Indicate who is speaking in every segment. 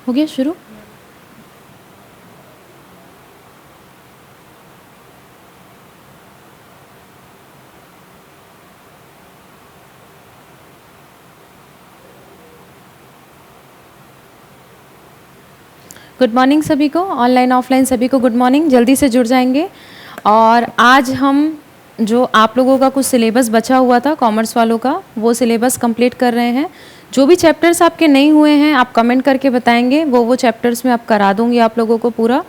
Speaker 1: हो गया शुरू। गुड मॉर्निंग सभी को, ऑनलाइन ऑफलाइन सभी को गुड मॉर्निंग। जल्दी से जुड़ जाएंगे। और आज हम जो आप लोगों का कुछ सिलेबस बचा हुआ था कॉमर्स वालों का, वो सिलेबस कंप्लीट कर रहे हैं। जो भी चैप्टर्स आपके नहीं हुए हैं आप कमेंट करके बताएंगे, वो चैप्टर्स में आप करा दूंगी आप लोगों को पूरा।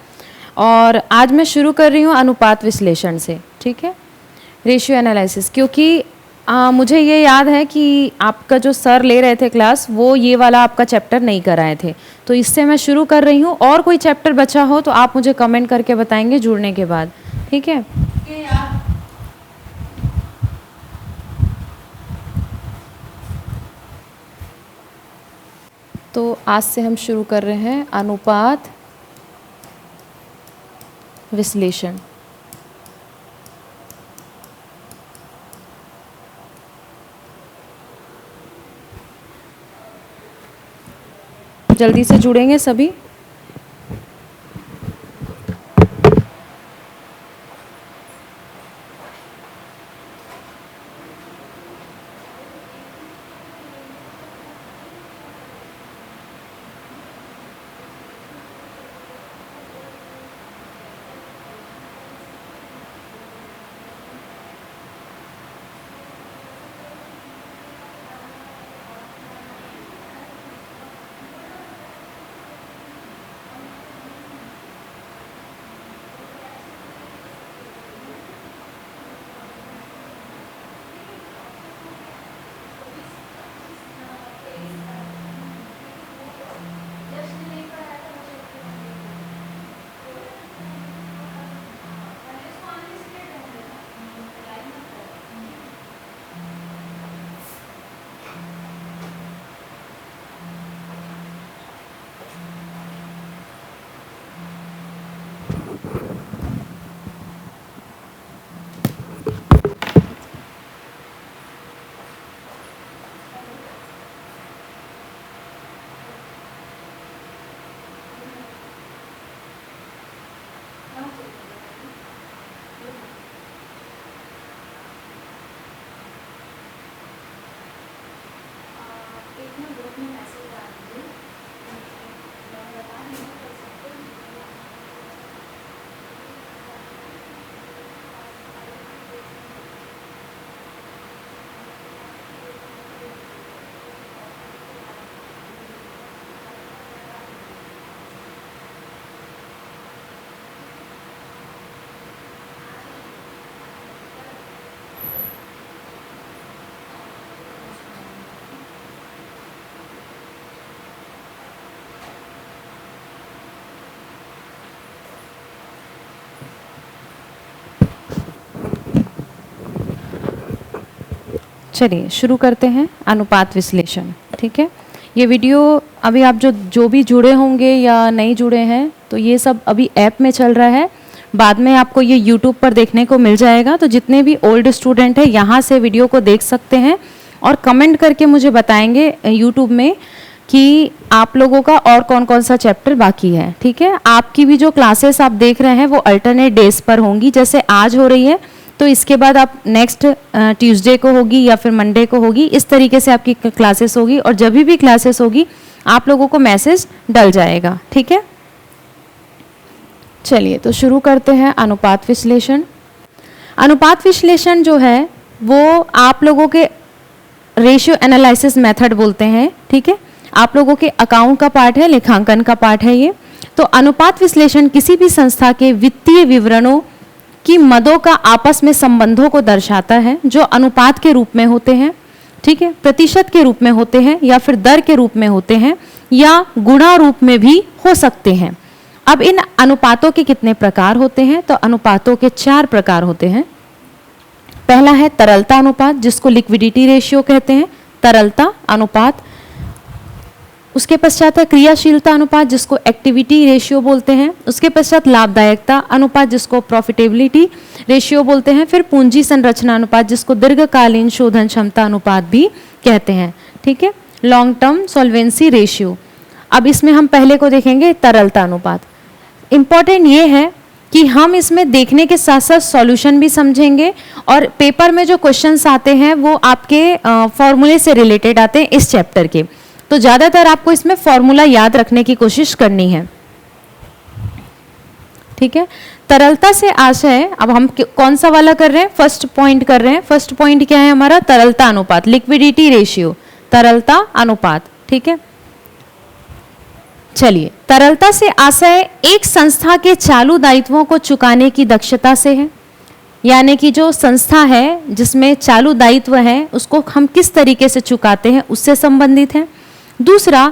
Speaker 1: और आज मैं शुरू कर रही हूँ अनुपात विश्लेषण से, ठीक है, रेशियो एनालिसिस। क्योंकि मुझे ये याद है कि आपका जो सर ले रहे थे क्लास, वो ये वाला आपका चैप्टर नहीं कराए थे, तो इससे मैं शुरू कर रही हूँ। और कोई चैप्टर बचा हो तो आप मुझे कमेंट करके बताएंगे जुड़ने के बाद, ठीक है। तो आज से हम शुरू कर रहे हैं अनुपात विश्लेषण। जल्दी से जुड़ेंगे सभी। चलिए शुरू करते हैं अनुपात विश्लेषण, ठीक है। ये वीडियो अभी आप जो भी जुड़े होंगे या नहीं जुड़े हैं, तो ये सब अभी ऐप में चल रहा है, बाद में आपको ये यूट्यूब पर देखने को मिल जाएगा। तो जितने भी ओल्ड स्टूडेंट हैं यहाँ से वीडियो को देख सकते हैं और कमेंट करके मुझे बताएंगे यूट्यूब में कि आप लोगों का और कौन कौन सा चैप्टर बाकी है, ठीक है। आपकी भी जो क्लासेस आप देख रहे हैं वो अल्टरनेट डेज पर होंगी, जैसे आज हो रही है तो इसके बाद आप नेक्स्ट ट्यूसडे को होगी या फिर मंडे को होगी, इस तरीके से आपकी क्लासेस होगी। और जब भी क्लासेस होगी आप लोगों को मैसेज डल जाएगा, ठीक है। चलिए तो शुरू करते हैं अनुपात विश्लेषण। अनुपात विश्लेषण जो है वो आप लोगों के रेशियो एनालिसिस मेथड बोलते हैं, ठीक है। आप लोगों के अकाउंट का पार्ट है, लेखांकन का पार्ट है ये। तो अनुपात विश्लेषण किसी भी संस्था के वित्तीय विवरणों कि मदों का आपस में संबंधों को दर्शाता है, जो अनुपात के रूप में होते हैं, ठीक है, प्रतिशत के रूप में होते हैं या फिर दर के रूप में होते हैं या गुणा रूप में भी हो सकते हैं। अब इन अनुपातों के कितने प्रकार होते हैं? तो अनुपातों के 4 प्रकार होते हैं। पहला है तरलता अनुपात, जिसको लिक्विडिटी रेशियो कहते हैं, तरलता अनुपात। उसके पश्चात है क्रियाशीलता अनुपात, जिसको एक्टिविटी रेशियो बोलते हैं। उसके पश्चात लाभदायकता अनुपात, जिसको प्रॉफिटेबिलिटी रेशियो बोलते हैं। फिर पूंजी संरचना अनुपात, जिसको दीर्घकालीन शोधन क्षमता अनुपात भी कहते हैं, ठीक है, लॉन्ग टर्म सॉल्वेंसी रेशियो। अब इसमें हम पहले को देखेंगे तरलता अनुपात। इम्पॉर्टेंट ये है कि हम इसमें देखने के साथ साथ सॉल्यूशन भी समझेंगे और पेपर में जो क्वेश्चंस आते हैं वो आपके फॉर्मूले से रिलेटेड आते हैं इस चैप्टर के, तो ज़्यादातर आपको इसमें फॉर्मूला याद रखने की कोशिश करनी है। ठीक है, तरलता से आशय, अब हम कौन सा वाला कर रहे हैं, फर्स्ट पॉइंट कर रहे हैं। फर्स्ट पॉइंट क्या है हमारा, तरलता अनुपात, लिक्विडिटी रेशियो, तरलता अनुपात। ठीक है, चलिए, तरलता से आशय एक संस्था के चालू दायित्वों को चुकाने की दक्षता से है, यानी कि जो संस्था है जिसमें चालू दायित्व है उसको हम किस तरीके से चुकाते हैं उससे संबंधित है। दूसरा,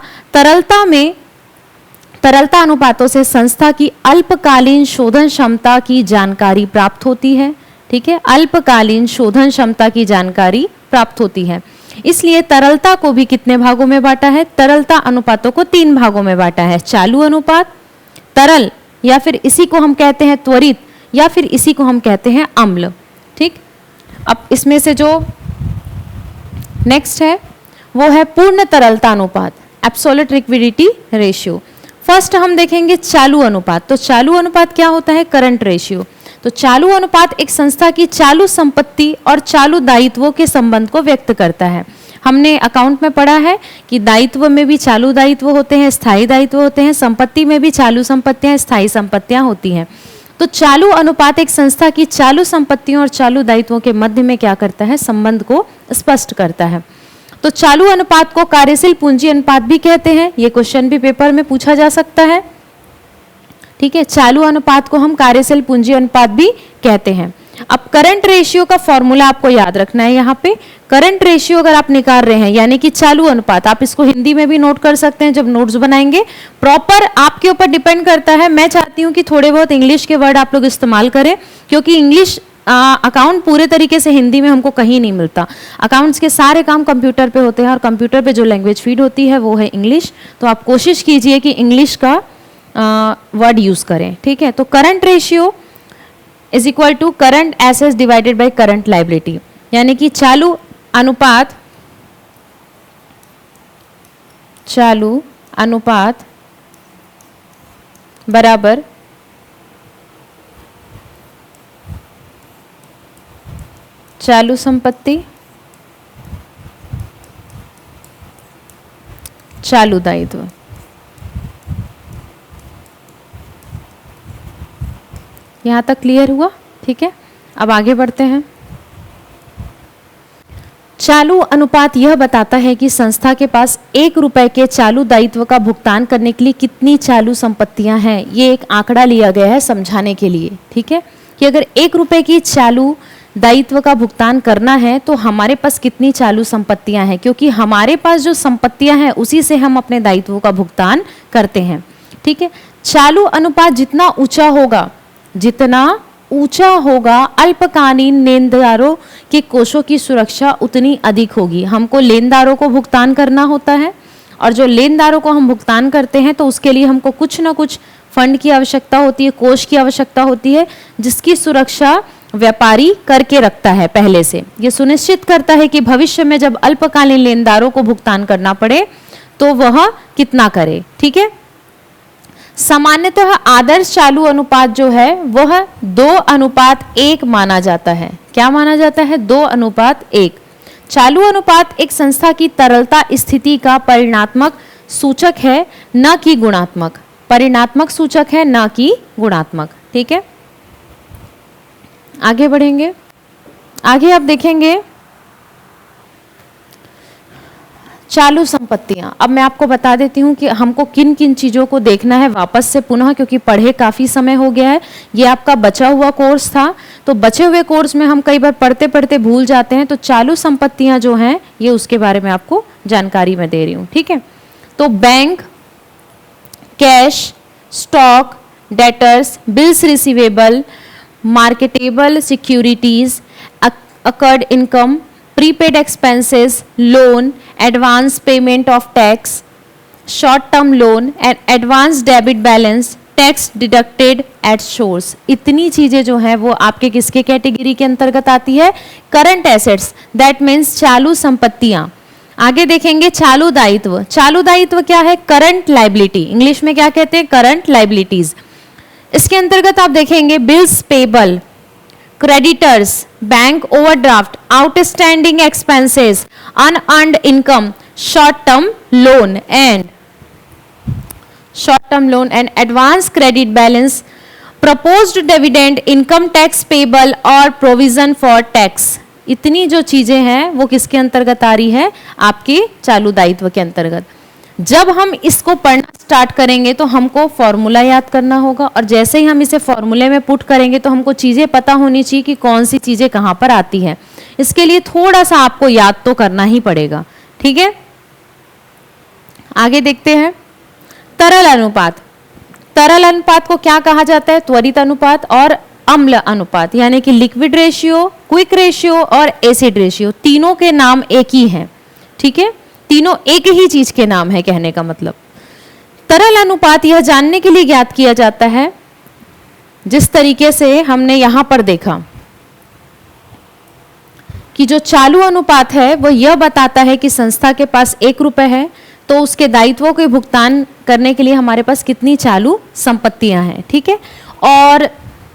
Speaker 1: तरलता अनुपातों से संस्था की अल्पकालीन शोधन क्षमता की जानकारी प्राप्त होती है। ठीक है, अल्पकालीन शोधन क्षमता की जानकारी प्राप्त होती है। इसलिए तरलता को भी कितने भागों में बांटा है, तरलता अनुपातों को 3 भागों में बांटा है, चालू अनुपात, तरल, या फिर इसी को हम कहते हैं त्वरित, या फिर इसी को हम कहते हैं अम्ल। ठीक, अब इसमें से जो नेक्स्ट है वो है पूर्ण तरलता अनुपात, एब्सोल्यूट लिक्विडिटी रेशियो। फर्स्ट हम देखेंगे चालू अनुपात। तो चालू अनुपात क्या होता है, करंट रेशियो। तो चालू अनुपात एक संस्था की चालू संपत्ति और चालू दायित्वों के संबंध को व्यक्त करता है। हमने अकाउंट में पढ़ा है कि दायित्व में भी चालू दायित्व होते हैं, स्थायी दायित्व होते हैं, संपत्ति में भी चालू संपत्तियां, स्थायी संपत्तियां होती हैं। तो चालू अनुपात एक संस्था की चालू संपत्तियों और चालू दायित्वों के मध्य में क्या करता है, संबंध को स्पष्ट करता है। तो चालू अनुपात को कार्यशील पूंजी अनुपात भी कहते हैं, ये क्वेश्चन भी पेपर में पूछा जा सकता है। ठीक है, चालू अनुपात को हम कार्यशील पूंजी अनुपात भी कहते हैं। अब करंट रेशियो का फॉर्मूला आपको याद रखना है। यहाँ पे करंट रेशियो अगर आप निकाल रहे हैं, यानी कि चालू अनुपात, आप इसको हिंदी में भी नोट कर सकते हैं जब नोट्स बनाएंगे। प्रॉपर आपके ऊपर डिपेंड करता है। मैं चाहती हूँ कि थोड़े बहुत इंग्लिश के वर्ड आप लोग इस्तेमाल करें, क्योंकि इंग्लिश अकाउंट पूरे तरीके से हिंदी में हमको कहीं नहीं मिलता। अकाउंट्स के सारे काम कंप्यूटर पे होते हैं और कंप्यूटर पे जो लैंग्वेज फीड होती है वो है इंग्लिश। तो आप कोशिश कीजिए कि इंग्लिश का वर्ड यूज करें। ठीक है, तो current ratio is equal to current assets divided by current liability, यानी कि चालू अनुपात बराबर चालू संपत्ति चालू दायित्व। यहां तक क्लियर हुआ? ठीक है, अब आगे बढ़ते हैं। चालू अनुपात यह बताता है कि संस्था के पास 1 रुपए के चालू दायित्व का भुगतान करने के लिए कितनी चालू संपत्तियां हैं। ये एक आंकड़ा लिया गया है समझाने के लिए। ठीक है, कि अगर 1 रुपए की चालू दायित्व का भुगतान करना है तो हमारे पास कितनी चालू संपत्तियां हैं, क्योंकि हमारे पास जो संपत्तियां हैं उसी से हम अपने दायित्वों का भुगतान करते हैं। ठीक है, चालू अनुपात जितना ऊंचा होगा अल्पकालीन लेनदारों के कोषों की सुरक्षा उतनी अधिक होगी। हमको लेनदारों को भुगतान करना होता है, और जो लेनदारों को हम भुगतान करते हैं तो उसके लिए हमको कुछ ना कुछ फंड की आवश्यकता होती है, कोष की आवश्यकता होती है, जिसकी सुरक्षा व्यापारी करके रखता है पहले से। ये सुनिश्चित करता है कि भविष्य में जब अल्पकालीन लेनदारों को भुगतान करना पड़े तो वह कितना करे। ठीक है, सामान्यतः आदर्श चालू अनुपात जो है वह 2:1 माना जाता है। क्या माना जाता है? 2:1। चालू अनुपात एक संस्था की तरलता स्थिति का परिणात्मक सूचक है, न कि गुणात्मक। परिणात्मक सूचक है, न कि गुणात्मक। ठीक है, आगे बढ़ेंगे। आगे आप देखेंगे चालू संपत्तियां। अब मैं आपको बता देती हूं कि हमको किन किन चीज़ों को देखना है वापस से पुनः, क्योंकि पढ़े काफ़ी समय हो गया है। ये आपका बचा हुआ कोर्स था, तो बचे हुए कोर्स में हम कई बार पढ़ते पढ़ते भूल जाते हैं। तो चालू संपत्तियां जो हैं ये उसके बारे में आपको जानकारी मैं दे रही हूँ। ठीक है, तो bank, cash, stock, debtors, bills receivable, marketable securities, occurred income, prepaid expenses, loan, advance payment of tax, short term loan and advance debit balance, tax deducted at source. इतनी चीजें जो हैं वो आपके किसके कैटेगरी के अंतर्गत आती है? करंट एसेट्स, दैट मीन्स चालू संपत्तियां। आगे देखेंगे चालू दायित्व। चालू दायित्व क्या है? करंट लाइबिलिटी, इंग्लिश में क्या कहते हैं? Current liabilities. इसके अंतर्गत आप देखेंगे bills payable, creditors, bank overdraft, outstanding expenses, unearned income, short term loan and advance credit balance, proposed dividend, income tax payable और प्रोविजन फॉर टैक्स। इतनी जो चीजें हैं वो किसके अंतर्गत आ रही है? आपके चालू दायित्व के अंतर्गत। जब हम इसको पढ़ना स्टार्ट करेंगे तो हमको फॉर्मूला याद करना होगा, और जैसे ही हम इसे फॉर्मूले में पुट करेंगे तो हमको चीजें पता होनी चाहिए कि कौन सी चीजें कहां पर आती हैं। इसके लिए थोड़ा सा आपको याद तो करना ही पड़ेगा, ठीक है। आगे देखते हैं तरल अनुपात। तरल अनुपात को क्या कहा जाता है? त्वरित अनुपात और अम्ल अनुपात, यानी कि लिक्विड रेशियो, क्विक रेशियो और एसिड रेशियो। तीनों के नाम एक ही हैं, ठीक है, तीनों एक ही चीज के नाम है, कहने का मतलब। तरल अनुपात यह जानने के लिए ज्ञात किया जाता है, जिस तरीके से हमने यहां पर देखा कि जो चालू अनुपात है वो यह बताता है कि संस्था के पास 1 रुपए है तो उसके दायित्वों के भुगतान करने के लिए हमारे पास कितनी चालू संपत्तियां हैं, ठीक है। और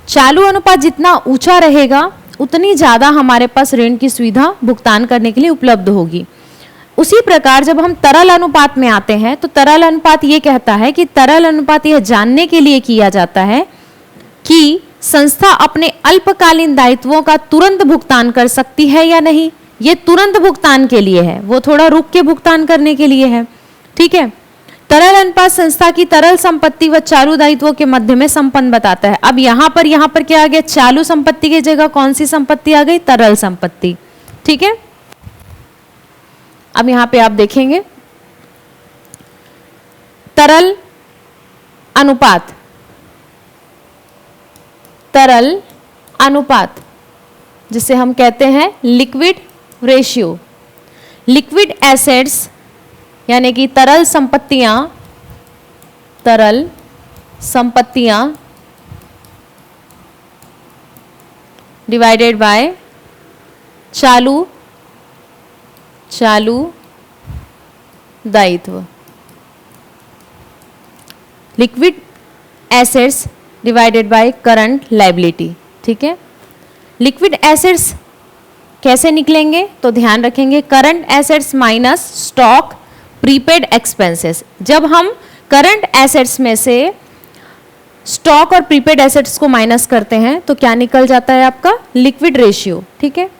Speaker 1: चालू अनुपात जितना ऊंचा रहेगा उतनी ज्यादा हमारे पास ऋण की सुविधा भुगतान करने के लिए उपलब्ध होगी। उसी प्रकार जब हम तरल अनुपात में आते हैं तो तरल अनुपात ये कहता है कि तरल अनुपात यह जानने के लिए किया जाता है कि संस्था अपने अल्पकालीन दायित्वों का तुरंत भुगतान कर सकती है या नहीं। ये तुरंत भुगतान के लिए है, वो थोड़ा रुक के भुगतान करने के लिए है, ठीक है। तरल अनुपात संस्था की तरल संपत्ति व चालू दायित्वों के मध्य में संपन्न बताता है। अब यहां पर क्या आ गया? चालू संपत्ति की जगह कौन सी संपत्ति आ गई? तरल संपत्ति, ठीक है। अब यहां पे आप देखेंगे तरल अनुपात, तरल अनुपात जिसे हम कहते हैं लिक्विड रेशियो। लिक्विड एसेट्स यानी कि तरल संपत्तियां डिवाइडेड बाय चालू दायित्व। Liquid assets divided by current liability, ठीक है। लिक्विड एसेट्स कैसे निकलेंगे? तो ध्यान रखेंगे current assets minus stock prepaid expenses. जब हम करंट एसेट्स में से स्टॉक और प्रीपेड एसेट्स को माइनस करते हैं तो क्या निकल जाता है? आपका लिक्विड रेशियो, ठीक है।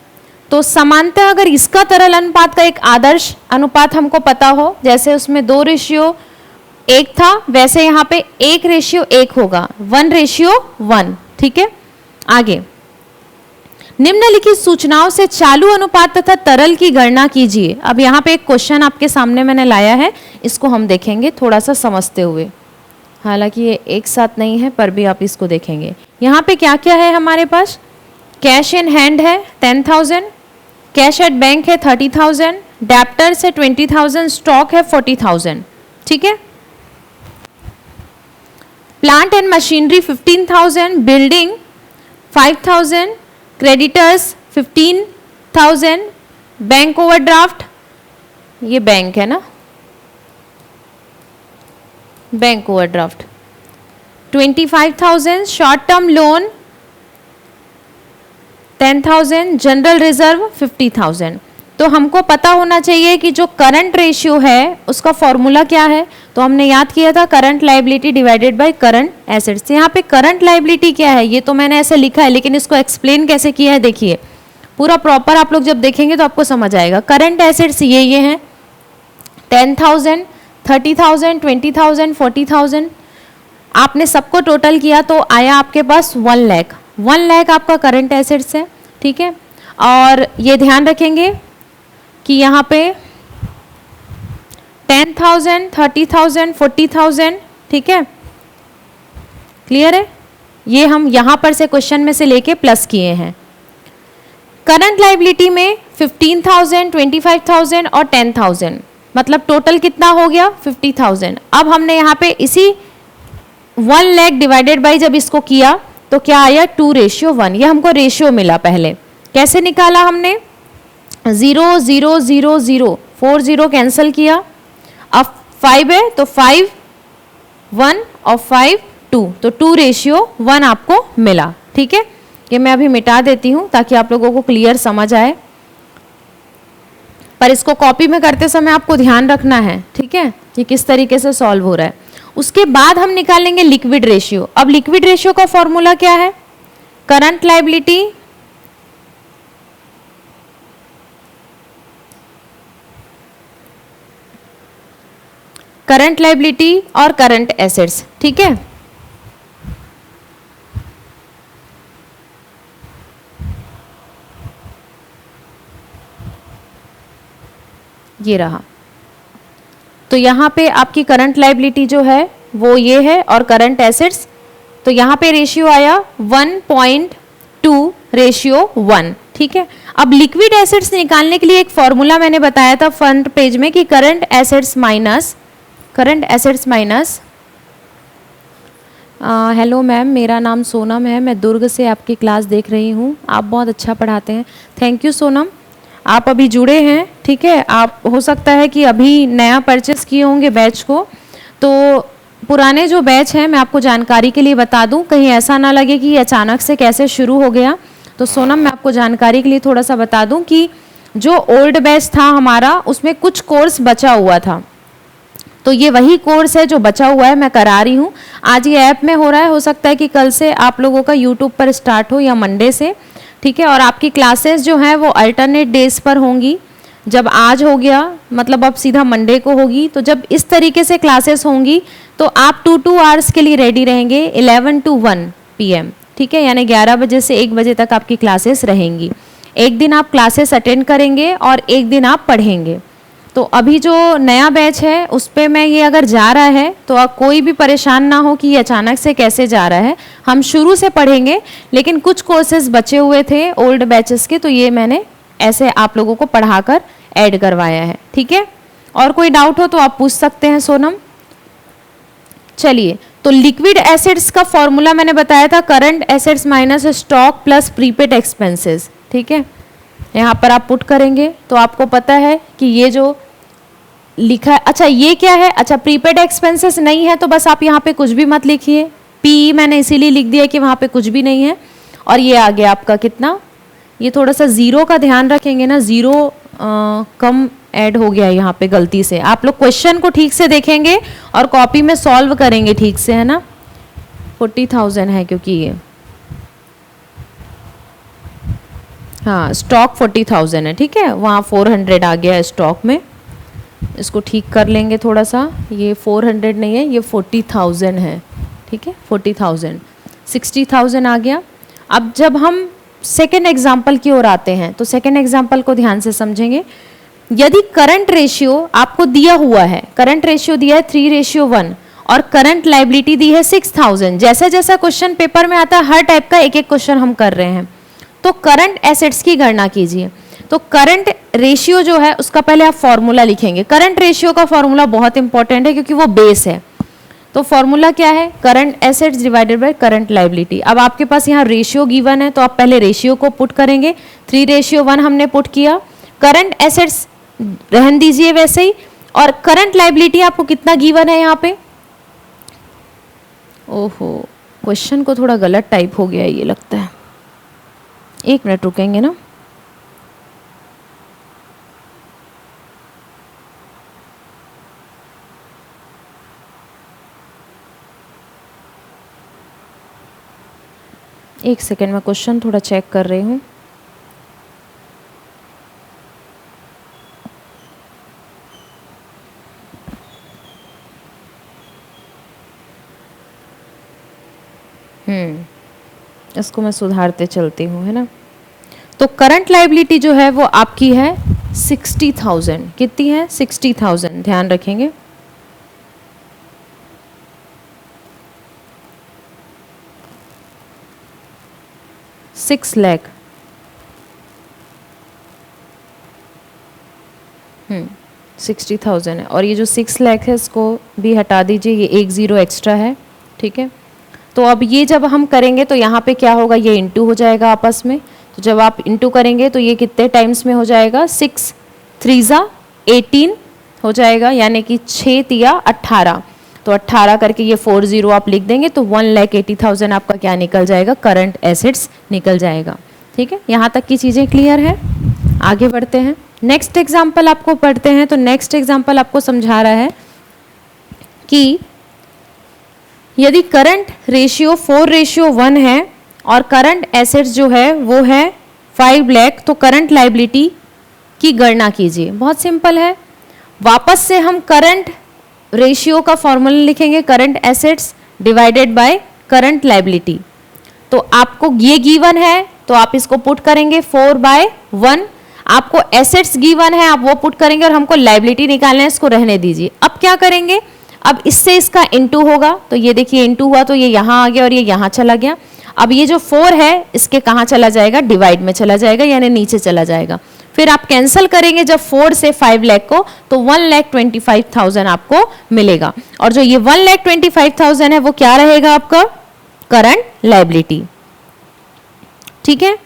Speaker 1: तो समानतः अगर इसका तरल अनुपात का एक आदर्श अनुपात हमको पता हो, जैसे उसमें 2:1 था, वैसे यहाँ पे 1:1 होगा, 1:1, ठीक है। आगे निम्नलिखित सूचनाओं से चालू अनुपात तथा तरल की गणना कीजिए। अब यहाँ पे एक क्वेश्चन आपके सामने मैंने लाया है, इसको हम देखेंगे थोड़ा सा समझते हुए। हालांकि ये एक साथ नहीं है पर भी आप इसको देखेंगे। यहाँ पे क्या क्या है हमारे पास? कैश इन हैंड है 10,000, कैश एट बैंक है 30,000, डेप्टर्स है 20,000, स्टॉक है 40,000, ठीक है। Plant and machinery 15,000, building 5,000, creditors 15,000, bank overdraft, ये बैंक है ना, bank overdraft 25,000, short term loan 10,000, general reserve 50,000। तो हमको पता होना चाहिए कि जो करंट रेशियो है उसका फॉर्मूला क्या है। तो हमने याद किया था current liability divided by current assets. यहाँ पे करंट लायबिलिटी क्या है ये तो मैंने ऐसे लिखा है, लेकिन इसको एक्सप्लेन कैसे किया है देखिए, पूरा प्रॉपर आप लोग जब देखेंगे तो आपको समझ आएगा। करंट एसेट्स ये हैं 10,000, 30,000, 20,000, 40,000। आपने सबको टोटल किया तो आया आपके पास 1 लाख। 1 लाख आपका करंट एसेट्स है, ठीक है। और ये ध्यान रखेंगे कि यहाँ पे 10,000, 30,000, 40,000, ठीक है, क्लियर है। ये हम यहाँ पर से क्वेश्चन में से लेके प्लस किए हैं। करंट लायबिलिटी में 15,000, 25,000 और 10,000, मतलब टोटल कितना हो गया 50,000। अब हमने यहाँ पे इसी 1 लाख डिवाइडेड बाई जब इसको किया तो क्या आया 2:1। ये हमको रेशियो मिला। पहले कैसे निकाला हमने? 0, 0, 0, 0, 4 0 कैंसिल किया, अब 5 है तो 5 1 और 5 2, तो 2:1 आपको मिला। ठीक है, ये मैं अभी मिटा देती हूँ ताकि आप लोगों को क्लियर समझ आए, पर इसको कॉपी में करते समय आपको ध्यान रखना है, ठीक है, कि किस तरीके से सॉल्व हो रहा है। उसके बाद हम निकालेंगे लिक्विड रेशियो। अब लिक्विड रेशियो का फॉर्मूला क्या है? करंट लायबिलिटी और करंट एसेट्स। ठीक है, ये रहा। तो यहाँ पे आपकी करंट लायबिलिटी जो है वो ये है और करंट एसेट्स, तो यहाँ पे रेशियो आया 1.2:1। ठीक है, अब लिक्विड एसेट्स निकालने के लिए एक फॉर्मूला मैंने बताया था फ्रंट पेज में कि current assets minus hello ma'am, मेरा नाम सोनम है, मैं दुर्ग से आपकी क्लास देख रही हूँ, आप बहुत अच्छा पढ़ाते हैं। थैंक यू सोनम, आप अभी जुड़े हैं। ठीक है, आप हो सकता है कि अभी नया परचेस किए होंगे बैच को, तो पुराने जो बैच हैं मैं आपको जानकारी के लिए बता दूं, कहीं ऐसा ना लगे कि अचानक से कैसे शुरू हो गया। तो सोनम, मैं आपको जानकारी के लिए थोड़ा सा बता दूं कि जो ओल्ड बैच था हमारा उसमें कुछ कोर्स बचा हुआ था, तो ये वही कोर्स है जो बचा हुआ है, मैं करा रही हूँ। आज ये ऐप में हो रहा है, हो सकता है कि कल से आप लोगों का यूट्यूब पर स्टार्ट हो या मंडे से। ठीक है, और आपकी क्लासेस जो हैं वो अल्टरनेट डेज पर होंगी। जब आज हो गया मतलब अब सीधा मंडे को होगी, तो जब इस तरीके से क्लासेस होंगी तो आप 2 आवर्स के लिए रेडी रहेंगे 11 to 1 PM। ठीक है, यानी 11 बजे से 1 बजे तक आपकी क्लासेस रहेंगी। एक दिन आप क्लासेस अटेंड करेंगे और एक दिन आप पढ़ेंगे। तो अभी जो नया बैच है उस पर मैं ये अगर जा रहा है तो आप कोई भी परेशान ना हो कि ये अचानक से कैसे जा रहा है, हम शुरू से पढ़ेंगे, लेकिन कुछ कोर्सेज बचे हुए थे ओल्ड बैचेस के, तो ये मैंने ऐसे आप लोगों को पढ़ाकर ऐड करवाया है। ठीक है, और कोई डाउट हो तो आप पूछ सकते हैं सोनम। चलिए, तो लिक्विड एसेट्स का फॉर्मूला मैंने बताया था current assets minus stock plus prepaid expenses. ठीक है, यहाँ पर आप पुट करेंगे तो आपको पता है कि ये जो लिखा है, अच्छा ये क्या है, अच्छा प्रीपेड एक्सपेंसेस नहीं है तो बस आप यहाँ पे कुछ भी मत लिखिए, पी मैंने इसीलिए लिख दिया कि वहाँ पे कुछ भी नहीं है। और ये आ गया आपका कितना, ये थोड़ा सा जीरो का ध्यान रखेंगे ना, जीरो कम ऐड हो गया यहाँ पे गलती से। आप लोग क्वेश्चन को ठीक से देखेंगे और कॉपी में सॉल्व करेंगे ठीक से, है ना। 40,000 है क्योंकि ये, हाँ स्टॉक 40,000 है। ठीक है, वहाँ 400 आ गया है स्टॉक में, इसको ठीक कर लेंगे थोड़ा सा, ये 400 नहीं है, ये 40,000 है। ठीक है, 40,000, 60,000 आ गया। अब जब हम सेकेंड एग्जाम्पल की ओर आते हैं तो सेकेंड एग्जाम्पल को ध्यान से समझेंगे। यदि करंट रेशियो आपको दिया हुआ है, करंट रेशियो दिया है 3:1 और करंट लायबिलिटी दी है 6,000, जैसा जैसा क्वेश्चन पेपर में आता है हर टाइप का एक एक क्वेश्चन हम कर रहे हैं, तो करंट एसेट्स की गणना कीजिए। तो करंट रेशियो जो है उसका पहले आप फॉर्मूला लिखेंगे। करंट रेशियो का फॉर्मूला बहुत इंपॉर्टेंट है क्योंकि वो बेस है। तो फॉर्मूला क्या है, current assets divided by current liability. अब आपके पास यहाँ रेशियो गिवन है तो आप पहले रेशियो को पुट करेंगे, 3:1 हमने पुट किया। करंट एसेट्स रहन दीजिए वैसे ही, और करंट लायबिलिटी आपको कितना गिवन है यहाँ पे, ओहो क्वेश्चन को थोड़ा गलत टाइप हो गया है ये लगता है, 1 मिनट रुकेंगे ना। एक सेकेंड में क्वेश्चन थोड़ा चेक कर रही हूँ। इसको मैं सुधारते चलती हूँ, है ना। तो करंट लायबिलिटी जो है वो आपकी है 60,000, कितनी है 60,000, ध्यान रखेंगे। $6 लाख, 60,000 है, और ये जो 6 लाख है इसको भी हटा दीजिए, ये 1 0 एक्स्ट्रा है। ठीक है, तो अब ये जब हम करेंगे तो यहाँ पे क्या होगा, ये इंटू हो जाएगा आपस में। तो जब आप इंटू करेंगे तो ये कितने टाइम्स में हो जाएगा, 6 3 ज़ा 18 हो जाएगा, यानी कि 6 तिया 18, तो 18 करके ये 40 आप लिख देंगे तो 1,80,000 आपका क्या निकल जाएगा, करंट एसेट्स निकल जाएगा। ठीक है, यहाँ तक की चीज़ें क्लियर है। आगे बढ़ते हैं, नेक्स्ट एग्जाम्पल आपको पढ़ते हैं। तो नेक्स्ट एग्जाम्पल आपको समझा रहा है कि यदि करंट रेशियो 4:1 है और करंट एसेट्स जो है वो है 5 लाख, तो करंट लाइबिलिटी की गणना कीजिए। बहुत सिंपल है, वापस से हम करंट रेशियो का फॉर्मूला लिखेंगे, current assets divided by current liability. तो आपको ये गिवन है तो आप इसको पुट करेंगे 4/1, आपको एसेट्स गिवन है आप वो पुट करेंगे और हमको लाइबिलिटी निकालना है, इसको रहने दीजिए। अब क्या करेंगे, अब इससे इसका इनटू होगा, तो ये देखिए इनटू हुआ तो ये यहाँ आ गया और ये यहाँ चला गया। अब ये जो 4 है इसके कहाँ चला जाएगा, डिवाइड में चला जाएगा, यानी नीचे चला जाएगा। फिर आप कैंसिल करेंगे जब 4 से 5 लाख को, तो 1,25,000 आपको मिलेगा। और जो ये 1,25,000 है वो क्या रहेगा आपका, करंट लाइबिलिटी। ठीक है,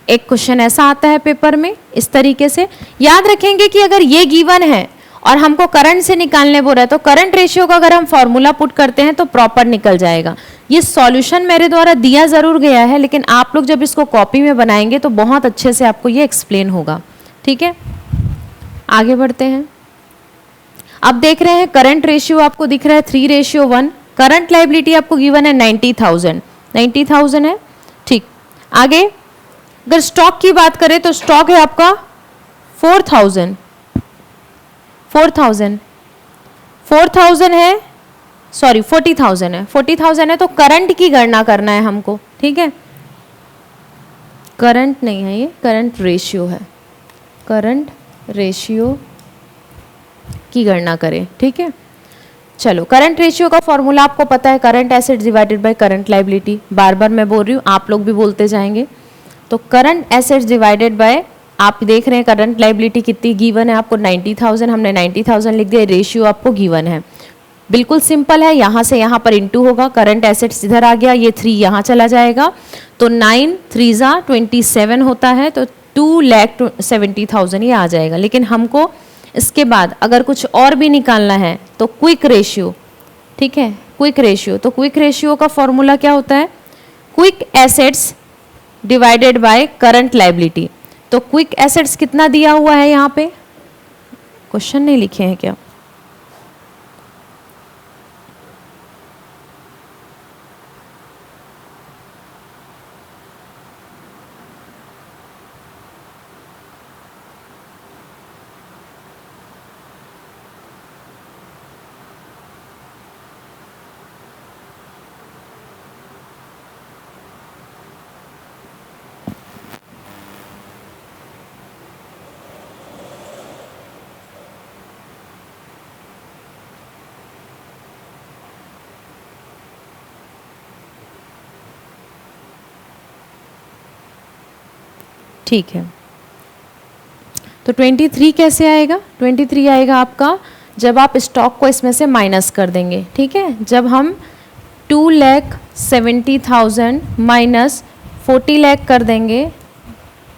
Speaker 1: एक क्वेश्चन ऐसा आता है पेपर में इस तरीके से। याद रखेंगे कि अगर ये गिवन है और हमको करंट से निकालने बोल रहा है तो करंट रेशियो का अगर हम फॉर्मूला पुट करते हैं तो प्रॉपर निकल जाएगा। ये सॉल्यूशन मेरे द्वारा दिया जरूर गया है, लेकिन आप लोग जब इसको कॉपी में बनाएंगे तो बहुत अच्छे से आपको ये एक्सप्लेन होगा। ठीक है, आगे बढ़ते हैं। अब देख रहे हैं करंट रेशियो आपको दिख रहा है 3:1, करंट लाइबिलिटी आपको गिवन है 90,000 है। ठीक, आगे अगर स्टॉक की बात करें तो स्टॉक है आपका 4,000 है, सॉरी 40,000 है, तो करंट की गणना करना है हमको। ठीक है, करंट नहीं है, ये करंट रेशियो है, करंट रेशियो की गणना करें। ठीक है, चलो करंट रेशियो का फॉर्मूला आपको पता है, current assets divided by current liability. बार बार मैं बोल रही हूँ, आप लोग भी बोलते जाएंगे। तो करंट एसेट्स डिवाइडेड बाय, आप देख रहे हैं करंट लाइबिलिटी कितनी गिवन है आपको, 90,000, हमने 90,000 लिख दिया, रेशियो आपको गिवन है। बिल्कुल सिंपल है, यहाँ से यहाँ पर इंटू होगा, करंट एसेट्स इधर आ गया, ये 3 यहाँ चला जाएगा, तो 9 3 27 होता है, तो 2,70,000 ये आ जाएगा। लेकिन हमको इसके बाद अगर कुछ और भी निकालना है तो क्विक रेशियो, ठीक है, क्विक रेशियो, तो क्विक रेशियो का फॉर्मूला क्या होता है, quick assets divided by current liability. तो क्विक एसेट्स कितना दिया हुआ है, यहाँ पे क्वेश्चन नहीं लिखे हैं क्या, ठीक है। तो 23 कैसे आएगा, 23 आएगा आपका जब आप स्टॉक को इसमें से माइनस कर देंगे। ठीक है, जब हम 2,70,000 माइनस 40 लाख कर देंगे,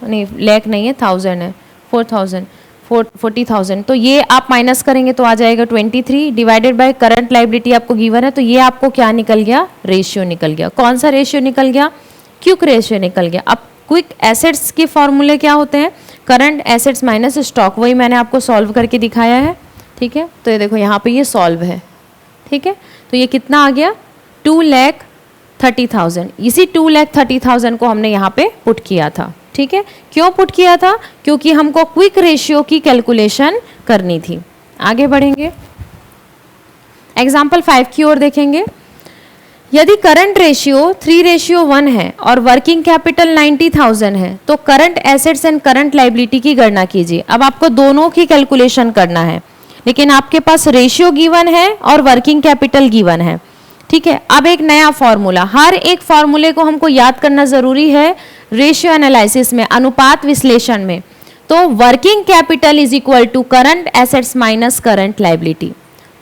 Speaker 1: नहीं लाख नहीं है, 1000 है, 40,000, तो ये आप माइनस करेंगे तो आ जाएगा 23 डिवाइडेड बाय करंट लाइबिलिटी आपको गिवन है, तो ये आपको क्या निकल गया, रेशियो निकल गया। कौन सा रेशियो निकल गया, क्विक रेशियो निकल गया। अब क्विक एसेट्स के फॉर्मूले क्या होते हैं, करंट एसेट्स माइनस स्टॉक, वही मैंने आपको सॉल्व करके दिखाया है। ठीक है, तो ये देखो यहाँ पे ये सॉल्व है। ठीक है, तो ये कितना आ गया, 2,30,000। इसी 2,30,000 को हमने यहाँ पे पुट किया था। ठीक है, क्यों पुट किया था, क्योंकि हमको क्विक रेशियो की कैलकुलेशन करनी थी। आगे बढ़ेंगे, एग्जाम्पल 5 की ओर देखेंगे। यदि करंट रेशियो 3:1 है और वर्किंग कैपिटल 90,000 है, तो current assets and current liability की गणना कीजिए। अब आपको दोनों की कैलकुलेशन करना है, लेकिन आपके पास रेशियो गिवन है और वर्किंग कैपिटल गिवन है। ठीक है, अब एक नया फॉर्मूला, हर एक फॉर्मूले को हमको याद करना जरूरी है रेशियो एनालिसिस में, अनुपात विश्लेषण में। तो working capital is equal to current assets minus current liability.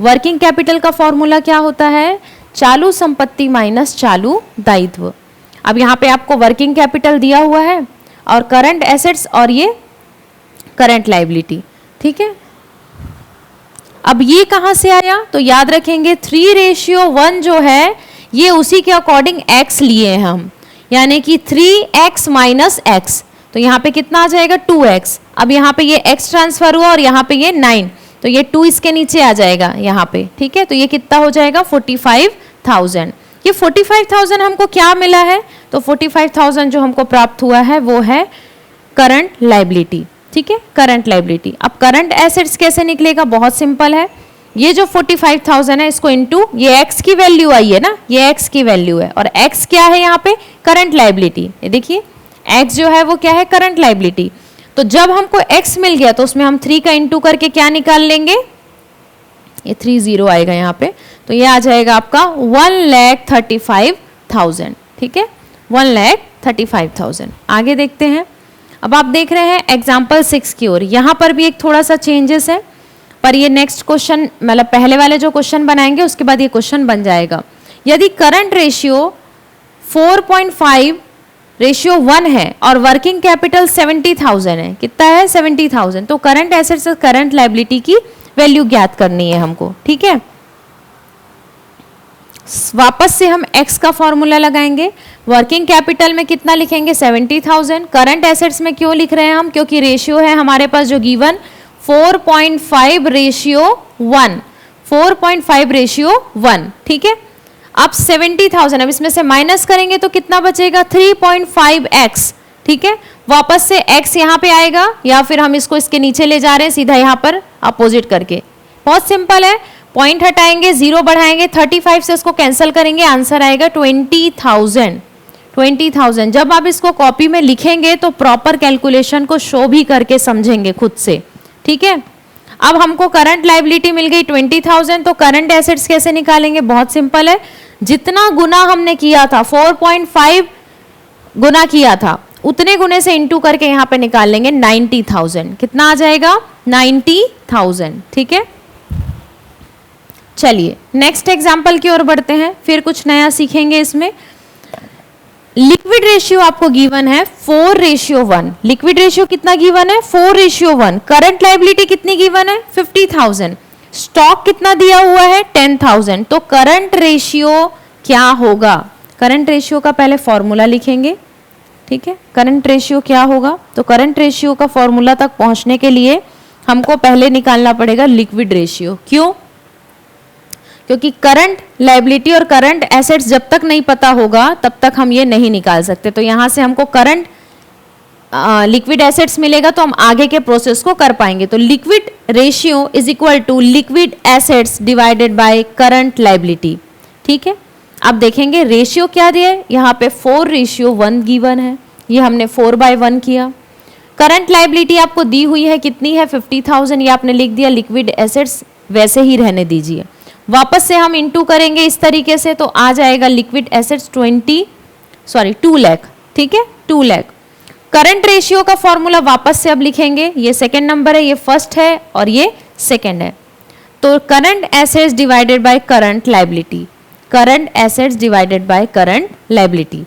Speaker 1: Working capital का फॉर्मूला क्या होता है, चालू संपत्ति माइनस चालू दायित्व। अब यहाँ पे आपको वर्किंग कैपिटल दिया हुआ है और करंट एसेट्स और ये करंट लाइबिलिटी। ठीक है, अब ये कहाँ से आया, तो याद रखेंगे 3:1 जो है ये उसी के अकॉर्डिंग x लिए हैं हम, यानी कि 3x माइनस x, तो यहाँ पे कितना आ जाएगा 2x। अब यहाँ पे ये x ट्रांसफर हुआ और यहाँ पे ये 9, तो ये 2 इसके नीचे आ जाएगा यहाँ पे, ठीक है। तो ये कितना हो जाएगा 45,000। ये 45,000 हमको क्या मिला है, तो 45,000 जो हमको प्राप्त हुआ है वो है करंट लायबिलिटी, ठीक है, करंट लायबिलिटी। अब करंट एसेट्स कैसे निकलेगा, बहुत सिंपल है। ये जो 45,000 है इसको इनटू ये x की वैल्यू आई है ना, ये x की वैल्यू है और x क्या है यहाँ पे करंट लायबिलिटी। ये देखिए x जो है वो क्या है करंट लायबिलिटी। तो जब हमको x मिल गया तो उसमें हम 3 का इनटू करके क्या निकाल लेंगे, ये 30 आएगा यहाँ पे, तो ये आ जाएगा आपका 1,35,000, ठीक है, 1,35,000। आगे देखते हैं। अब आप देख रहे हैं एग्जाम्पल 6 की ओर, यहाँ पर भी एक थोड़ा सा चेंजेस है, पर ये नेक्स्ट क्वेश्चन मतलब पहले वाले जो क्वेश्चन बनाएंगे उसके बाद ये क्वेश्चन बन जाएगा। यदि करंट रेशियो 4.5:1 है और वर्किंग कैपिटल 70,000 है, कितना है 70,000, तो करंट एसेट्स और करंट लायबिलिटी की वैल्यू ज्ञात करनी है हमको, ठीक है। वापस से हम x का फॉर्मूला लगाएंगे। वर्किंग कैपिटल में कितना लिखेंगे 70,000। करंट एसेट्स में क्यों लिख रहे हैं हम, क्योंकि रेशियो है हमारे पास जो गिवन 4.5:1, 4.5:1, ठीक है। अब 70,000, अब इसमें से माइनस करेंगे तो कितना बचेगा 3.5x, ठीक है। वापस से x यहाँ पे आएगा या फिर हम इसको इसके नीचे ले जा रहे हैं सीधा यहाँ पर अपोजिट करके, बहुत सिंपल है। पॉइंट हटाएंगे, 0 बढ़ाएंगे, 35 से इसको कैंसिल करेंगे, आंसर आएगा 20,000, 20,000। जब आप इसको कॉपी में लिखेंगे तो प्रॉपर कैलकुलेशन को शो भी करके समझेंगे खुद से, ठीक है। अब हमको करंट लायबिलिटी मिल गई 20,000, तो करंट एसेट्स कैसे निकालेंगे, बहुत सिंपल है। जितना गुना हमने किया था 4.5 गुना किया था उतने गुने से इंटू करके यहाँ पे निकाल लेंगे 90,000। कितना आ जाएगा 90,000, ठीक है। चलिए नेक्स्ट एग्जाम्पल की ओर बढ़ते हैं, फिर कुछ नया सीखेंगे इसमें। लिक्विड रेशियो आपको गिवन है 4:1। लिक्विड रेशियो कितना गिवन है 4:1। करंट लायबिलिटी कितनी गिवन है 50,000। स्टॉक कितना दिया हुआ है 10,000। तो करंट रेशियो क्या होगा, करंट रेशियो का पहले फॉर्मूला लिखेंगे, ठीक है। करंट रेशियो क्या होगा, तो करंट रेशियो का फॉर्मूला तक पहुंचने के लिए हमको पहले निकालना पड़ेगा लिक्विड रेशियो। क्यों, क्योंकि करंट लायबिलिटी और करंट एसेट्स जब तक नहीं पता होगा तब तक हम ये नहीं निकाल सकते। तो यहाँ से हमको करंट लिक्विड एसेट्स मिलेगा तो हम आगे के प्रोसेस को कर पाएंगे। तो liquid ratio is equal to liquid assets divided by current liability, ठीक है। अब देखेंगे रेशियो क्या दिया है, यहाँ पे 4:1 गिवन है, ये हमने 4/1 किया। करंट लायबिलिटी आपको दी हुई है कितनी है 50,000, ये आपने लिख दिया। लिक्विड एसेट्स वैसे ही रहने दीजिए। वापस से हम इंटू करेंगे इस तरीके से तो आ जाएगा लिक्विड एसेट्स 2 लाख, ठीक है, 2 लाख। करंट रेशियो का फॉर्मूला वापस से अब लिखेंगे, ये सेकंड नंबर है, ये फर्स्ट है और ये सेकंड है। तो current assets divided by current liability, current assets divided by current liability.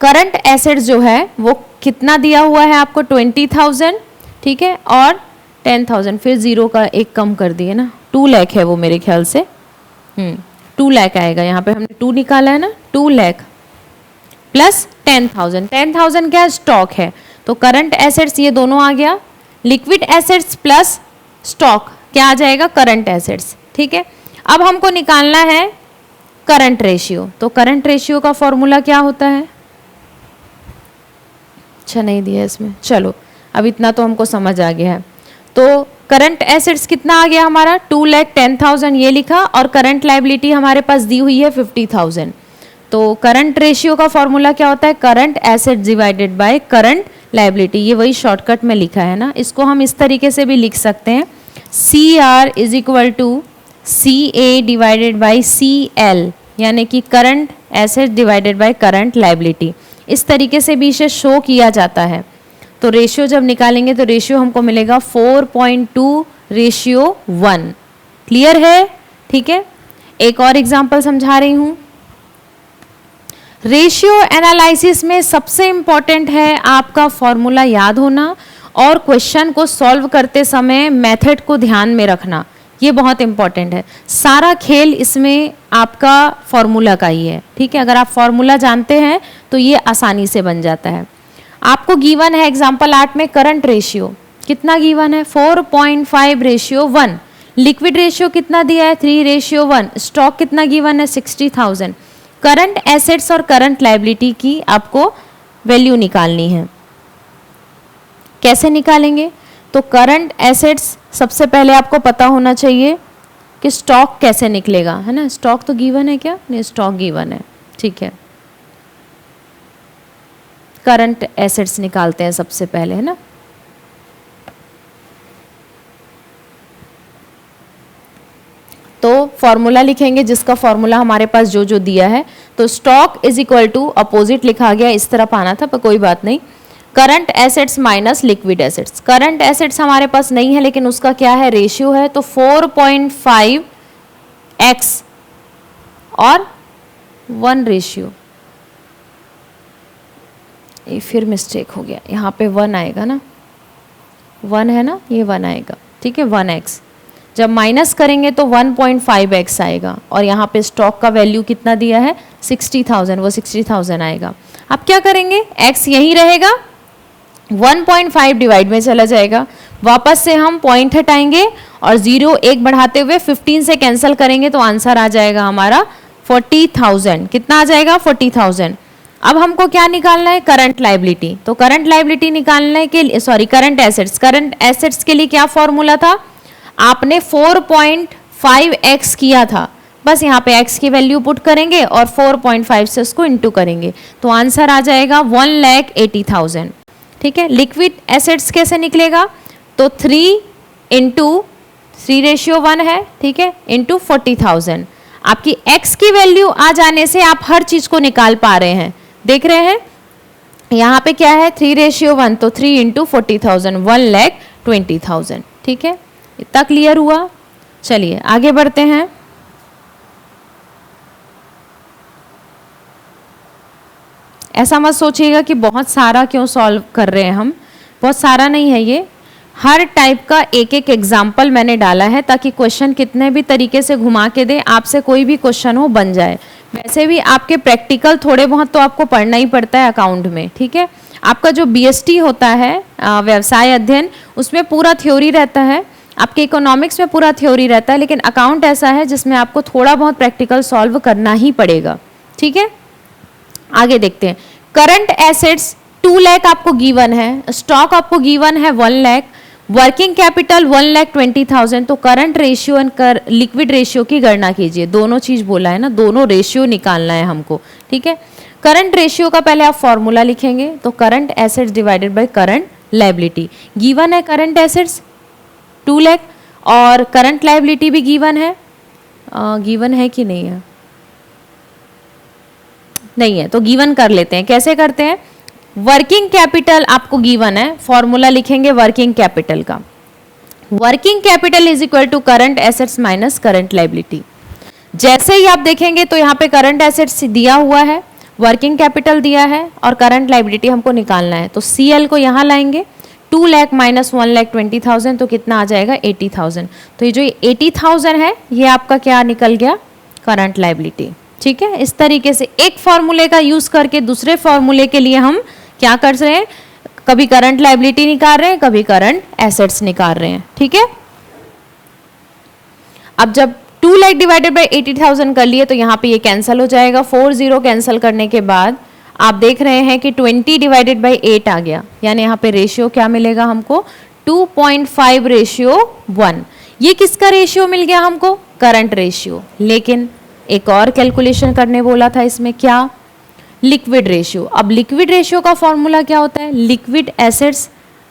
Speaker 1: Current assets जो है वो कितना दिया हुआ है आपको 20,000, ठीक है, और 10,000, फिर 0 का एक कम कर दिए ना, 2 लाख है वो मेरे ख्याल से, 2 लाख आएगा। यहाँ पे हमने 2 निकाला है ना, 2 लाख प्लस 10,000, 10,000 क्या स्टॉक है, तो करंट एसेट्स ये दोनों आ गया। लिक्विड एसेट्स प्लस स्टॉक क्या आ जाएगा करंट एसेट्स, ठीक है। अब हमको निकालना है करंट रेशियो, तो करंट रेशियो का फॉर्मूला क्या होता है, अच्छा नहीं दिया इसमें, चलो अब इतना तो हमको समझ आ गया है। तो करंट एसेट्स कितना आ गया हमारा 2,10,000 ये लिखा, और करंट लायबिलिटी हमारे पास दी हुई है 50,000। तो करंट रेशियो का फॉर्मूला क्या होता है, current asset divided by current liability, ये वही शॉर्टकट में लिखा है ना। इसको हम इस तरीके से भी लिख सकते हैं, CR is equal to CA divided by CL, यानी कि current asset divided by current liability. इस तरीके से भी इसे शो किया जाता है। तो रेशियो जब निकालेंगे तो रेशियो हमको मिलेगा 4.2:1। क्लियर है, ठीक है। एक और एग्जांपल समझा रही हूं। रेशियो एनालिसिस में सबसे इंपॉर्टेंट है आपका फॉर्मूला याद होना और क्वेश्चन को सॉल्व करते समय मेथड को ध्यान में रखना। ये बहुत इंपॉर्टेंट है। सारा खेल इसमें आपका फॉर्मूला का ही है, ठीक है। अगर आप फॉर्मूला जानते हैं तो ये आसानी से बन जाता है। आपको गिवन है एग्जाम्पल 8 में करंट रेशियो कितना गिवन है, 4.5:1। लिक्विड रेशियो कितना दिया है, 3:1। स्टॉक कितना गिवन है, 60,000। करंट एसेट्स और करंट लायबिलिटी की आपको वैल्यू निकालनी है। कैसे निकालेंगे, तो करंट एसेट्स सबसे पहले आपको पता होना चाहिए कि स्टॉक कैसे निकलेगा, है ना। स्टॉक तो गिवन है क्या, नहीं स्टॉक गिवन है, ठीक है। करंट एसेट्स निकालते हैं सबसे पहले, है ना। तो फॉर्मूला लिखेंगे जिसका फॉर्मूला हमारे पास जो जो दिया है, तो stock is equal to opposite लिखा गया, इस तरफ आना था पर कोई बात नहीं, current assets minus liquid assets. Current assets हमारे पास नहीं है लेकिन उसका क्या है, रेशियो है, तो 4.5x और 1 रेशियो। ये फिर मिस्टेक हो गया, यहाँ पे 1 आएगा ना, 1 है ना, ये 1 आएगा, ठीक है, 1x। जब माइनस करेंगे तो 1.5x आएगा और यहाँ पे स्टॉक का वैल्यू कितना दिया है, 60,000, वो 60,000 आएगा। अब क्या करेंगे, x यही रहेगा, 1.5 डिवाइड में चला जाएगा, वापस से हम पॉइंट हटाएंगे और 0 1 बढ़ाते हुए 15 से कैंसिल करेंगे तो आंसर आ जाएगा हमारा 40,000। कितना आ जाएगा, 40,000। अब हमको क्या निकालना है, करंट लायबिलिटी। तो करंट लायबिलिटी निकालने के लिए, sorry current assets, current assets के लिए क्या फॉर्मूला था, आपने 4.5x किया था, बस यहाँ पे x की वैल्यू पुट करेंगे और 4.5 से उसको इंटू करेंगे तो आंसर आ जाएगा 1,80,000, ठीक है। लिक्विड एसेट्स कैसे निकलेगा, तो 3 इंटू 3:1 है, ठीक है, इंटू 40,000। आपकी x की वैल्यू आ जाने से आप हर चीज को निकाल पा रहे हैं, देख रहे हैं यहाँ पे क्या है, 3:1, तो 3 इंटू 40,000, 1,20,000, ठीक है। इतना क्लियर हुआ। चलिए आगे बढ़ते हैं। ऐसा मत सोचिएगा कि बहुत सारा क्यों सॉल्व कर रहे हैं हम, बहुत सारा नहीं है ये, हर टाइप का एक एक एग्जाम्पल मैंने डाला है ताकि क्वेश्चन कितने भी तरीके से घुमा के दे, आपसे कोई भी क्वेश्चन हो बन जाए। वैसे भी आपके प्रैक्टिकल थोड़े बहुत तो आपको पढ़ना ही पड़ता है अकाउंट में, ठीक है। आपका जो BST होता है व्यवसाय अध्ययन, उसमें पूरा थ्योरी रहता है, आपके इकोनॉमिक्स में पूरा थ्योरी रहता है, लेकिन अकाउंट ऐसा है जिसमें आपको थोड़ा बहुत प्रैक्टिकल सॉल्व करना ही पड़ेगा, ठीक है। आगे देखते हैं। करंट एसेट्स 2 लाख आपको गिवन है, स्टॉक आपको गिवन है 1 लाख, वर्किंग कैपिटल 1,20,000। तो current ratio and liquid ratio की गणना कीजिए, दोनों चीज बोला है ना, दोनों रेशियो निकालना है हमको, ठीक है। करंट रेशियो का पहले आप फॉर्मूला लिखेंगे, तो current assets divided by current liability. Given है करंट एसेट्स 2 लाख और करंट लायबिलिटी भी गिवन है, गिवन है कि नहीं है, नहीं है तो गिवन कर लेते हैं। कैसे करते हैं, वर्किंग कैपिटल आपको गिवन है, फॉर्मूला लिखेंगे वर्किंग कैपिटल का, working capital is equal to current assets minus current liability. जैसे ही आप देखेंगे तो यहाँ पे करंट एसेट्स दिया हुआ है, वर्किंग कैपिटल दिया है और करंट लायबिलिटी हमको निकालना है, तो CL को यहाँ लाएंगे, 2 लाख माइनस 1,20,000 तो कितना आ जाएगा, 80,000। तो ये जो 80,000 है ये आपका क्या निकल गया, करंट लायबिलिटी, ठीक है। इस तरीके से एक फॉर्मूले का यूज करके दूसरे फॉर्मूले के लिए हम क्या कर रहे हैं, कभी करंट लायबिलिटी निकाल रहे हैं, कभी करंट एसेट्स निकाल रहे हैं, ठीक है। अब जब 2 लाख डिवाइडेड बाय 80,000 कर लिए तो यहाँ पे ये कैंसिल हो जाएगा, 4 0 कैंसिल करने के बाद आप देख रहे हैं कि 20 डिवाइडेड बाय 8 आ गया, यानी यहाँ पे रेशियो क्या मिलेगा हमको, 2.5:1। ये किसका रेशियो मिल गया हमको, करंट रेशियो। लेकिन एक और कैलकुलेशन करने बोला था इसमें, क्या, लिक्विड रेशियो। अब लिक्विड रेशियो का फॉर्मूला क्या होता है, liquid assets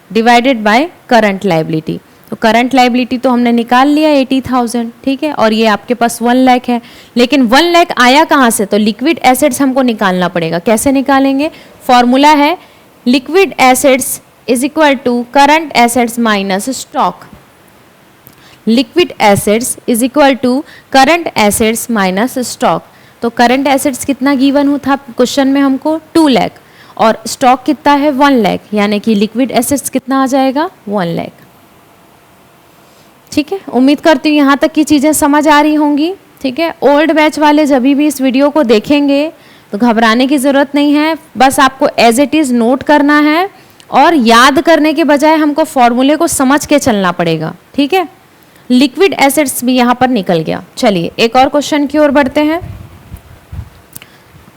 Speaker 1: divided by current liability. तो करंट लायबिलिटी तो हमने निकाल लिया 80,000, ठीक है, और ये आपके पास 1 लाख है, लेकिन 1 लाख आया कहाँ से, तो लिक्विड एसेट्स हमको निकालना पड़ेगा। कैसे निकालेंगे, फॉर्मूला है liquid assets is equal to current assets minus stock. Liquid assets is equal to current assets minus stock. तो करंट एसेट्स कितना गिवन था क्वेश्चन में हमको, 2 लाख, और स्टॉक कितना है 1 लाख, यानी कि लिक्विड एसेट्स कितना आ जाएगा, 1 लाख, ठीक है, उम्मीद करती हूँ यहाँ तक की चीज़ें समझ आ रही होंगी। ठीक है, ओल्ड बैच वाले जब भी इस वीडियो को देखेंगे तो घबराने की ज़रूरत नहीं है, बस आपको एज इट इज़ नोट करना है और याद करने के बजाय हमको फॉर्मूले को समझ के चलना पड़ेगा। ठीक है, लिक्विड एसिड्स भी यहाँ पर निकल गया। चलिए एक और क्वेश्चन की ओर बढ़ते हैं।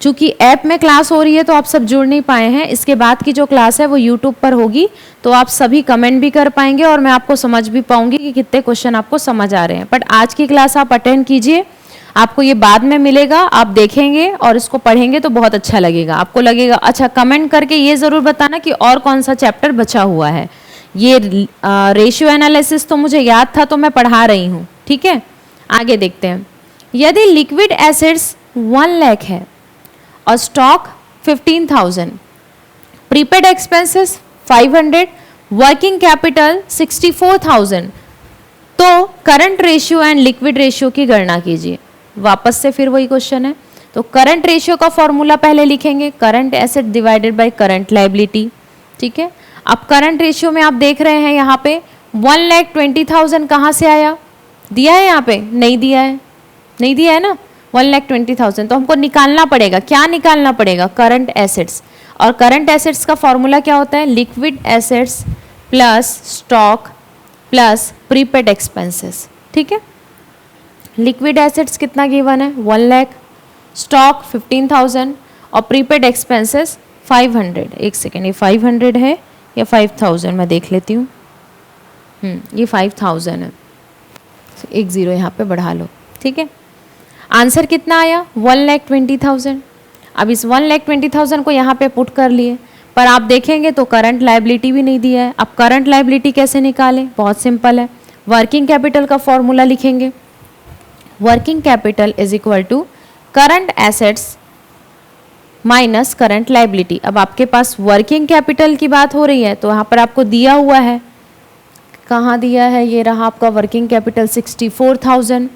Speaker 1: चूंकि ऐप में क्लास हो रही है तो आप सब जुड़ नहीं पाए हैं, इसके बाद की जो क्लास है वो यूट्यूब पर होगी, तो आप सभी कमेंट भी कर पाएंगे और मैं आपको समझ भी पाऊंगी कि कितने क्वेश्चन आपको समझ आ रहे हैं। बट आज की क्लास आप अटेंड कीजिए, आपको ये बाद में मिलेगा, आप देखेंगे और इसको पढ़ेंगे तो बहुत अच्छा लगेगा। आपको लगेगा अच्छा, कमेंट करके ये ज़रूर बताना कि और कौन सा चैप्टर बचा हुआ है। ये रेशियो एनालिसिस तो मुझे याद था तो मैं पढ़ा रही हूँ। ठीक है, आगे देखते हैं। यदि लिक्विड एसिड्स 1 लाख है और stock 15,000, prepaid expenses 500, working capital 64,000, तो current ratio and liquid ratio की गणना कीजिए। वापस से फिर वही क्वेश्चन है, तो करंट रेशियो का फॉर्मूला पहले लिखेंगे, current asset divided by current liability. ठीक है, अब करंट रेशियो में आप देख रहे हैं यहाँ पे 1,20,000 कहाँ से आया, दिया है यहाँ पे, नहीं दिया है, नहीं दिया है ना, 1,20,000, तो हमको निकालना पड़ेगा। क्या निकालना पड़ेगा, करंट एसेट्स। और करंट एसेट्स का फॉर्मूला क्या होता है, liquid assets plus stock plus prepaid expenses. ठीक है, लिक्विड एसेट्स कितना गिवन है, 1 लाख, स्टॉक 15,000 और प्रीपेड एक्सपेंसेस 500। एक सेकेंड, ये 500 है या 5,000, मैं देख लेती हूँ। ये 5,000 है, एक ज़ीरो यहाँ पे बढ़ा लो। ठीक है, आंसर कितना आया, 1,20,000। अब इस 1,20,000 को यहाँ पे पुट कर लिए, पर आप देखेंगे तो करंट लायबिलिटी भी नहीं दिया है। अब करंट लायबिलिटी कैसे निकालें, बहुत सिंपल है, वर्किंग कैपिटल का फॉर्मूला लिखेंगे। Working capital is equal to current assets minus current liability. अब आपके पास वर्किंग कैपिटल की बात हो रही है तो यहाँ पर आपको दिया हुआ है, कहाँ दिया है, ये रहा आपका वर्किंग कैपिटल 64,000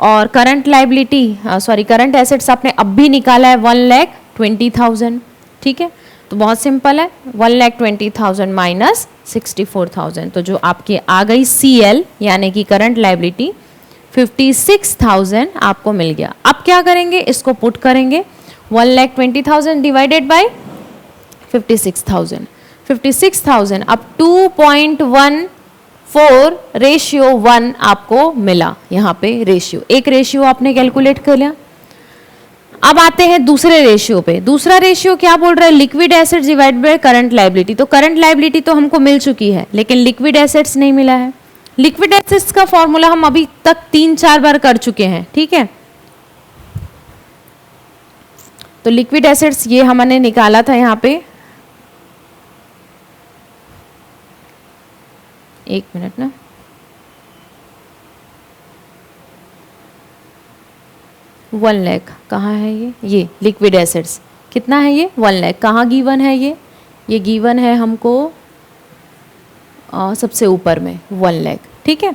Speaker 1: और करंट लायबिलिटी करंट एसेट्स आपने अब भी निकाला है 1,20,000। ठीक है, तो बहुत सिंपल है, 1,20,000 माइनस 64,000, तो जो आपकी आ गई CL यानी कि करंट लायबिलिटी 56,000 आपको मिल गया। अब क्या करेंगे, इसको पुट करेंगे, 1,20,000 डिवाइडेड बाय 56,000, 56,000 अब 2.14 रेशियो 1 आपको मिला। यहाँ पे रेशियो, एक रेशियो आपने कैलकुलेट कर लिया। अब आते हैं दूसरे रेशियो पे। दूसरा रेशियो क्या बोल रहा है, liquid assets divide by current liability. तो करंट लायबिलिटी तो हमको मिल चुकी है लेकिन लिक्विड एसेट्स नहीं मिला है। लिक्विड एसेट्स का फॉर्मूला हम अभी तक 3-4 बार कर चुके हैं। ठीक है, तो लिक्विड एसेट्स ये हमने निकाला था यहाँ पे, एक मिनट ना, वन लाख कहाँ है ये लिक्विड एसेट्स कितना है, ये 1 लाख कहाँ गिवन है, ये गिवन है हमको सबसे ऊपर में 1 लाख। ठीक है,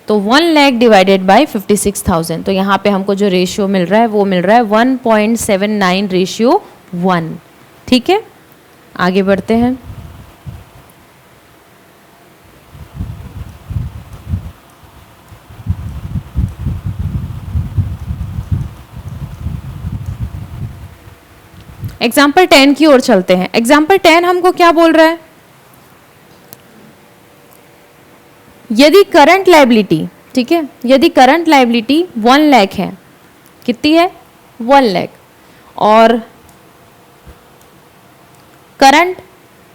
Speaker 1: तो 1 लाख डिवाइडेड बाय 56,000, तो यहाँ पे हमको जो रेशियो मिल रहा है वो मिल रहा है 1.79 रेशियो 1। ठीक है, आगे बढ़ते हैं। एग्जाम्पल 10 की ओर चलते हैं। एग्जाम्पल 10 हमको क्या बोल रहा है, यदि करंट लायबिलिटी, ठीक है, यदि करंट लायबिलिटी 1 लाख है, कितनी है 1 लाख, और करंट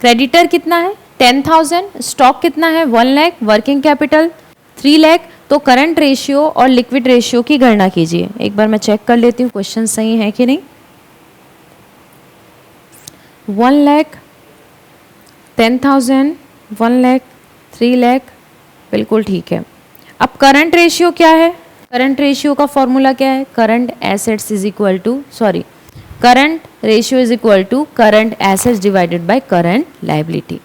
Speaker 1: क्रेडिटर कितना है 10,000, स्टॉक कितना है 1 लाख, वर्किंग कैपिटल 3 लाख, तो करंट रेशियो और लिक्विड रेशियो की गणना कीजिए। एक बार मैं चेक कर लेती हूँ क्वेश्चन सही है कि नहीं। 1 लाख, 10,000, 1 लाख, 3 लाख, बिल्कुल ठीक है। अब करंट रेशियो क्या है, करंट रेशियो का फॉर्मूला क्या है, current assets is equal to current ratio is equal to current assets divided by current liability.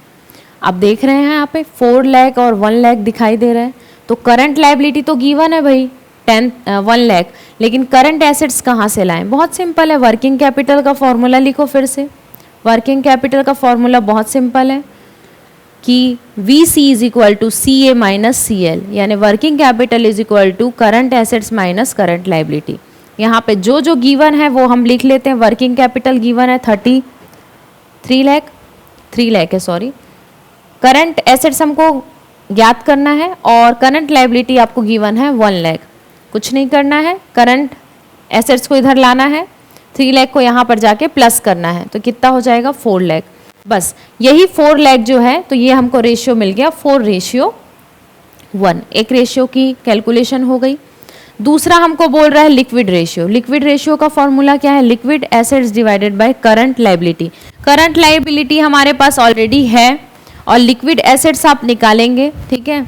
Speaker 1: आप देख रहे हैं यहाँ पे 4 लाख और 1 लाख दिखाई दे रहा है, तो करंट लायबिलिटी तो गिवन है भाई 1 लाख, लेकिन करंट एसेट्स कहाँ से लाएं, बहुत सिंपल है, वर्किंग कैपिटल का फॉर्मूला लिखो फिर से। वर्किंग कैपिटल का फॉर्मूला बहुत सिंपल है, कि VC is equal to CA minus CL, यानी working capital is equal to current assets minus current liability. यहाँ पे जो जो गिवन है वो हम लिख लेते हैं। वर्किंग कैपिटल गिवन है 3 लाख है सॉरी। करंट एसेट्स हमको ज्ञात करना है और करंट लाइबिलिटी आपको गिवन है 1 लाख। कुछ नहीं करना है, करंट एसेट्स को इधर लाना है, 3 लाख को यहाँ पर जाके प्लस करना है, तो कितना हो जाएगा 4 लाख। बस यही 4 लाख जो है, तो ये हमको रेशियो मिल गया 4:1। एक रेशियो की कैलकुलेशन हो गई। दूसरा हमको बोल रहा है लिक्विड रेशियो। लिक्विड रेशियो का फॉर्मूला क्या है? Liquid assets divided by current liability. Current liability हमारे पास ऑलरेडी है और लिक्विड एसेट्स आप निकालेंगे, ठीक है।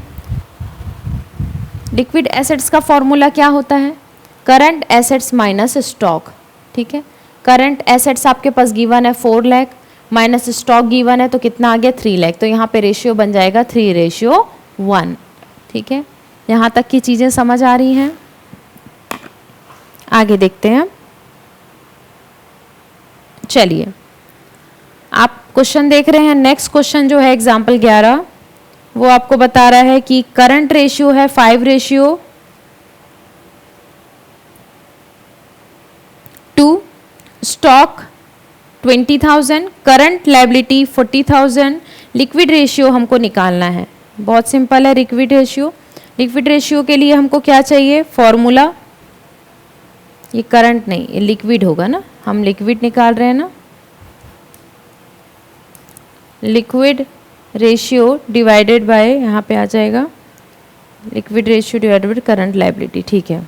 Speaker 1: लिक्विड एसेट्स का फॉर्मूला क्या होता है? करंट एसेट्स माइनस स्टॉक, ठीक है। करंट एसेट्स आपके पास गिवन है 4 लाख माइनस स्टॉक गिवन है, तो कितना आ गया 3 लाख। तो यहाँ पे रेशियो बन जाएगा 3:1, ठीक है। यहाँ तक की चीज़ें समझ आ रही हैं? आगे देखते हैं। चलिए, आप क्वेश्चन देख रहे हैं। नेक्स्ट क्वेश्चन जो है एग्जाम्पल 11, वो आपको बता रहा है कि करंट रेशियो है 5:2, stock 20,000, current liability 40,000। Liquid ratio हमको निकालना है। बहुत सिंपल है लिक्विड रेशियो। लिक्विड रेशियो के लिए हमको क्या चाहिए? फॉर्मूला, ये करंट नहीं, ये लिक्विड होगा ना, हम लिक्विड निकाल रहे हैं ना। लिक्विड रेशियो डिवाइडेड बाय, यहाँ पे आ जाएगा liquid ratio divided by current liability, ठीक है।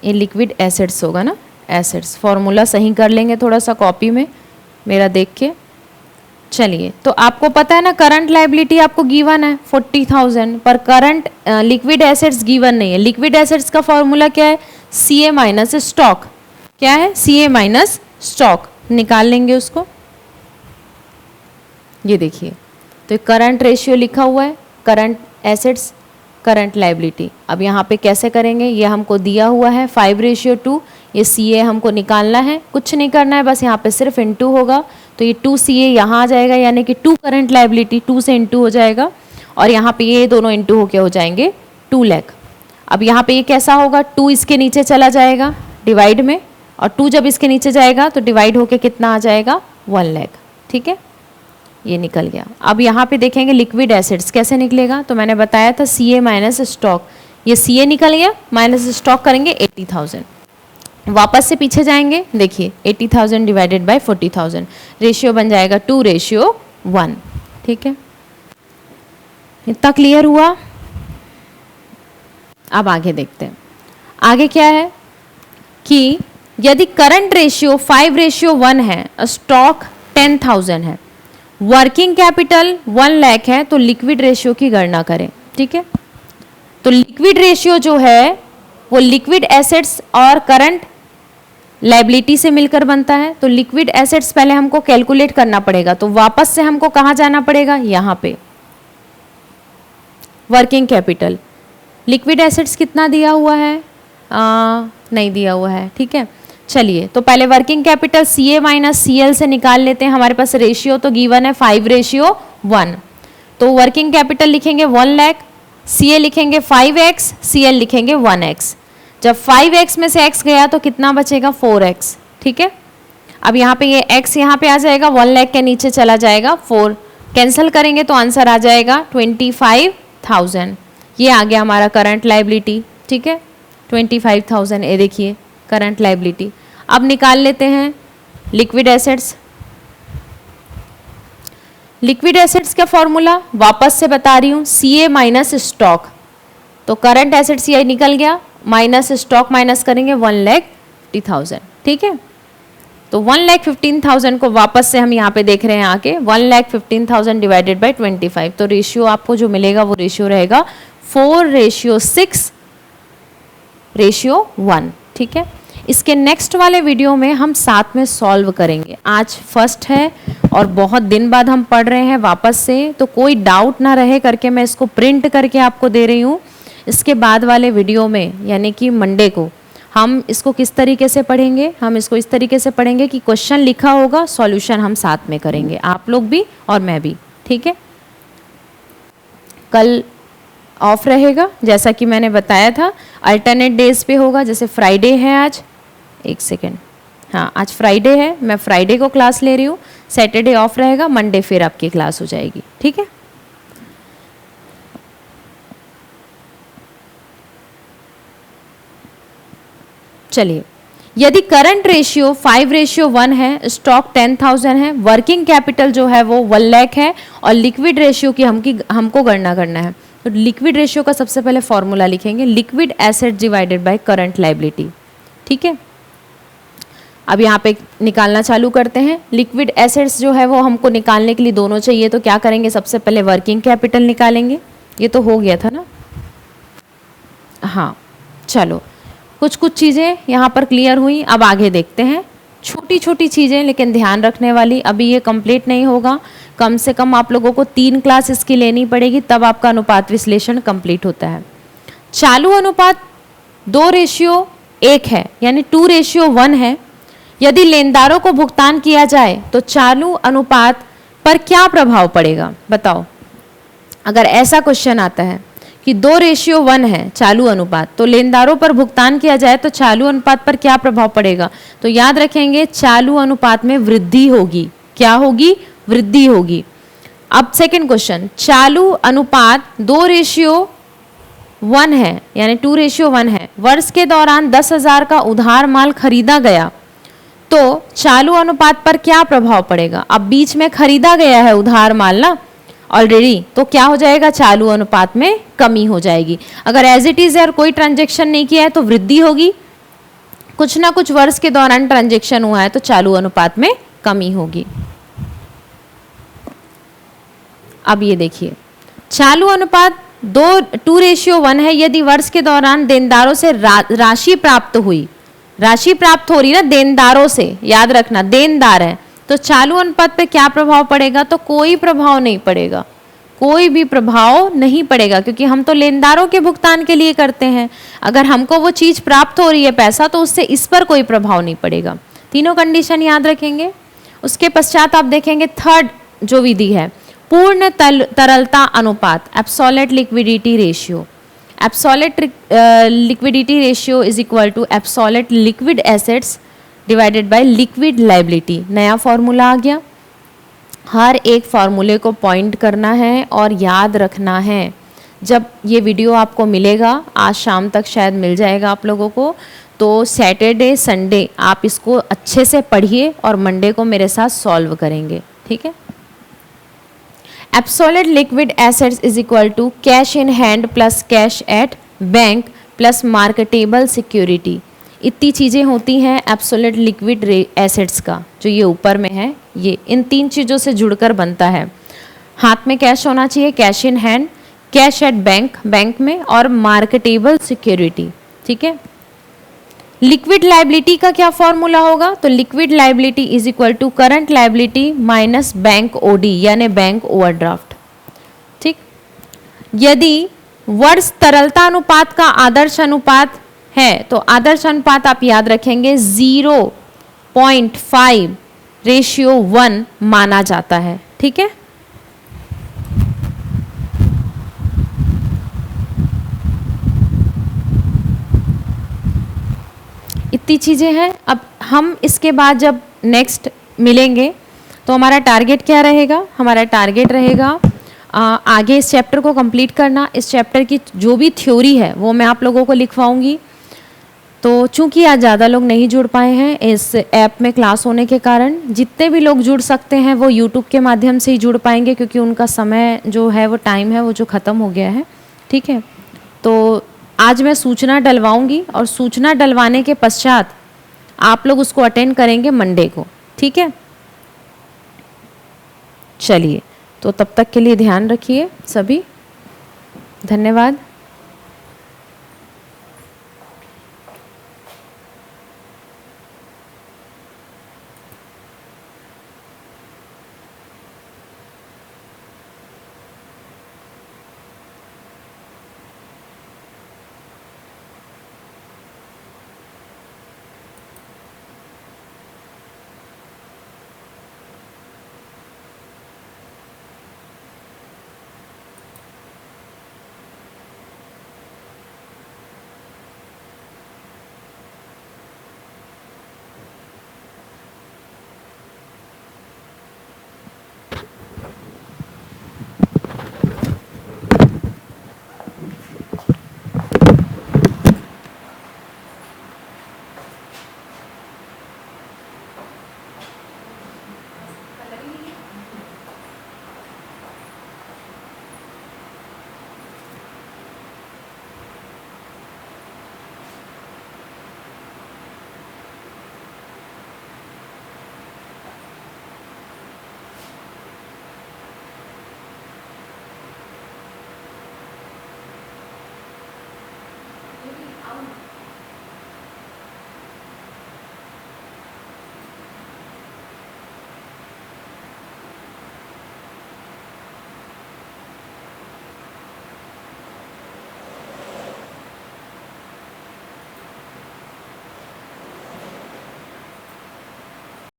Speaker 1: ये लिक्विड एसेट्स होगा ना, एसेट्स। फॉर्मूला सही कर लेंगे थोड़ा सा कॉपी में मेरा देख के। चलिए, तो आपको पता है ना करंट लाइबिलिटी आपको गिवन है 40,000, पर करंट लिक्विड एसेट्स गिवन नहीं है। लिक्विड एसेट्स का फॉर्मूला क्या है? CA minus stock. क्या है? CA minus stock. निकाल लेंगे उसको। ये देखिए, तो करंट रेशियो लिखा हुआ है, करंट एसेट्स करंट लाइबिलिटी। अब यहाँ पे कैसे करेंगे? ये हमको दिया हुआ है 5:2, ये CA हमको निकालना है। कुछ नहीं करना है, बस यहाँ पे सिर्फ इनटू होगा, तो ये 2 CA यहाँ आ जाएगा, यानी कि 2 करंट लाइबिलिटी 2 से इनटू हो जाएगा, और यहाँ पे ये दोनों इनटू होके हो जाएंगे 2 लाख। अब यहाँ पे ये कैसा होगा? 2 इसके नीचे चला जाएगा डिवाइड में, और 2 जब इसके नीचे जाएगा तो डिवाइड होके कितना आ जाएगा? 1 लाख, ठीक है। ये निकल गया। अब यहाँ पे देखेंगे लिक्विड एसेट्स कैसे निकलेगा, तो मैंने बताया था CA माइनस स्टॉक। ये CA निकल गया, माइनस स्टॉक करेंगे 80,000। वापस से पीछे जाएंगे, देखिए 80,000 डिवाइडेड बाय 40,000, रेशियो बन जाएगा 2:1, ठीक है। इतना क्लियर हुआ? अब आगे देखते हैं। आगे क्या है कि यदि करंट रेशियो 5:1 है, स्टॉक 10,000 है, वर्किंग कैपिटल 1 लाख है, तो लिक्विड रेशियो की गणना करें, ठीक है। तो लिक्विड रेशियो जो है वो लिक्विड एसेट्स और करंट लाइबिलिटी से मिलकर बनता है। तो लिक्विड एसेट्स पहले हमको कैलकुलेट करना पड़ेगा, तो वापस से हमको कहाँ जाना पड़ेगा? यहाँ पे वर्किंग कैपिटल। लिक्विड एसेट्स कितना दिया हुआ है? नहीं दिया हुआ है, ठीक है। चलिए, तो पहले working capital CA minus CL से निकाल लेते हैं। हमारे पास रेशियो तो गिवन है 5:1, तो वर्किंग कैपिटल लिखेंगे 1 लाख, CA लिखेंगे 5x, CL लिखेंगे 1x। जब 5x में से x गया तो कितना बचेगा? 4x, ठीक है। अब यहाँ पे ये x यहाँ पे आ जाएगा, 1 लाख के नीचे चला जाएगा, 4 कैंसिल करेंगे तो आंसर आ जाएगा 25,000। ये आ गया हमारा करंट लाइबिलिटी, ठीक है। 25,000, ये देखिए करंट लाइबिलिटी। अब निकाल लेते हैं लिक्विड एसेट्स। लिक्विड एसेट्स का फॉर्मूला वापस से बता रही हूँ, CA माइनस स्टॉक। तो करंट एसेट्स ये निकल गया, माइनस स्टॉक माइनस करेंगे 1,50,000, ठीक है। तो 1,15,000 को वापस से हम यहाँ पे देख रहे हैं आके 1,15,000 डिवाइडेड बाय 25, तो रेशियो आपको जो मिलेगा वो रेशियो रहेगा 4:6:1, ठीक है। इसके नेक्स्ट वाले वीडियो में हम साथ में सॉल्व करेंगे। आज फर्स्ट है और बहुत दिन बाद हम पढ़ रहे हैं वापस से, तो कोई डाउट ना रहे करके मैं इसको प्रिंट करके आपको दे रही हूँ। इसके बाद वाले वीडियो में यानी कि मंडे को हम इसको किस तरीके से पढ़ेंगे, हम इसको इस तरीके से पढ़ेंगे कि क्वेश्चन लिखा होगा, सॉल्यूशन हम साथ में करेंगे, आप लोग भी और मैं भी, ठीक है। कल ऑफ रहेगा जैसा कि मैंने बताया था, अल्टरनेट डेज पे होगा, जैसे फ्राइडे है आज, एक सेकेंड, हाँ आज फ्राइडे है, मैं फ्राइडे को क्लास ले रही हूँ, सैटरडे ऑफ रहेगा, मंडे फिर आपकी क्लास हो जाएगी, ठीक है। चलिए, यदि करंट रेशियो 5:1 है, स्टॉक 10,000 है, वर्किंग कैपिटल जो है वो 1 लाख है और लिक्विड रेशियो की हमको गणना करना है, तो लिक्विड रेशियो का सबसे पहले फॉर्मूला लिखेंगे, liquid asset divided by current liability, ठीक है। अब यहाँ पे निकालना चालू करते हैं। लिक्विड एसेट्स जो है वो हमको निकालने के लिए दोनों चाहिए, तो क्या करेंगे, सबसे पहले वर्किंग कैपिटल निकालेंगे, ये तो हो गया था ना, हाँ चलो कुछ कुछ चीज़ें यहाँ पर क्लियर हुई। अब आगे देखते हैं, छोटी छोटी चीज़ें लेकिन ध्यान रखने वाली। अभी ये कंप्लीट नहीं होगा, कम से कम आप लोगों को 3 क्लास इसकी लेनी पड़ेगी, तब आपका अनुपात विश्लेषण कंप्लीट होता है। चालू अनुपात 2:1 है, यानी 2:1 है। यदि लेनदारों को भुगतान किया जाए तो चालू अनुपात पर क्या प्रभाव पड़ेगा, बताओ। अगर ऐसा क्वेश्चन आता है कि 2:1 है चालू अनुपात, तो लेनदारों पर भुगतान किया जाए तो चालू अनुपात पर क्या प्रभाव पड़ेगा, तो याद रखेंगे चालू अनुपात में वृद्धि होगी। क्या होगी, वृद्धि होगी। अब सेकंड क्वेश्चन, चालू अनुपात 2:1 है, यानी 2:1 है, वर्ष के दौरान 10,000 का उधार माल खरीदा गया, तो चालू अनुपात पर क्या प्रभाव पड़ेगा। अब बीच में खरीदा गया है उधार माल ना ऑलरेडी, तो क्या हो जाएगा, चालू अनुपात में कमी हो जाएगी। अगर एज इट इज और कोई ट्रांजैक्शन नहीं किया है तो वृद्धि होगी, कुछ ना कुछ वर्ष के दौरान ट्रांजैक्शन हुआ है तो चालू अनुपात में कमी होगी। अब ये देखिए, चालू अनुपात 2:1 है यदि वर्ष के दौरान देनदारों से राशि प्राप्त हुई, राशि प्राप्त हो रही ना देनदारों से, याद रखना देनदार है, तो चालू अनुपात पे क्या प्रभाव पड़ेगा, तो कोई प्रभाव नहीं पड़ेगा, कोई भी प्रभाव नहीं पड़ेगा, क्योंकि हम तो लेनदारों के भुगतान के लिए करते हैं। अगर हमको वो चीज प्राप्त हो रही है पैसा, तो उससे इस पर कोई प्रभाव नहीं पड़ेगा। तीनों कंडीशन याद रखेंगे। उसके पश्चात आप देखेंगे थर्ड जो विधि है, पूर्ण तरलता अनुपात, absolute liquidity ratio. Absolute liquidity ratio is equal to absolute liquid assets divided by liquid liability. नया फॉर्मूला आ गया। हर एक फॉर्मूले को पॉइंट करना है और याद रखना है। जब ये वीडियो आपको मिलेगा, आज शाम तक शायद मिल जाएगा आप लोगों को, तो सैटरडे संडे आप इसको अच्छे से पढ़िए और मंडे को मेरे साथ सॉल्व करेंगे, ठीक है। Absolute liquid assets is equal to cash in hand plus cash at bank plus marketable security. इतनी चीज़ें होती हैं एब्सोल्यूट लिक्विड एसेट्स का, जो ये ऊपर में है, ये इन 3 चीज़ों से जुड़कर बनता है। हाथ में कैश होना चाहिए, cash in hand, cash at bank, bank में, और मार्केटेबल सिक्योरिटी, ठीक है। लिक्विड लायबिलिटी का क्या फॉर्मूला होगा, तो liquid liability is equal to current liability minus bank OD, यानी बैंक ओवरड्राफ्ट, ठीक। यदि वर्ष तरलता अनुपात का आदर्श अनुपात है, तो आदर्श अनुपात आप याद रखेंगे 0.5:1 माना जाता है, ठीक है। इतनी चीज़ें हैं। अब हम इसके बाद जब नेक्स्ट मिलेंगे तो हमारा टारगेट क्या रहेगा, हमारा टारगेट रहेगा आगे इस चैप्टर को कंप्लीट करना। इस चैप्टर की जो भी थ्योरी है वो मैं आप लोगों को लिखवाऊंगी। तो चूंकि आज ज़्यादा लोग नहीं जुड़ पाए हैं इस ऐप में क्लास होने के कारण, जितने भी लोग जुड़ सकते हैं वो यूट्यूब के माध्यम से ही जुड़ पाएंगे, क्योंकि उनका समय जो है वो टाइम है वो जो ख़त्म हो गया है, ठीक है। तो आज मैं सूचना डलवाऊंगी और सूचना डलवाने के पश्चात आप लोग उसको अटेंड करेंगे मंडे को, ठीक है। चलिए, तो तब तक के लिए ध्यान रखिए सभी, धन्यवाद।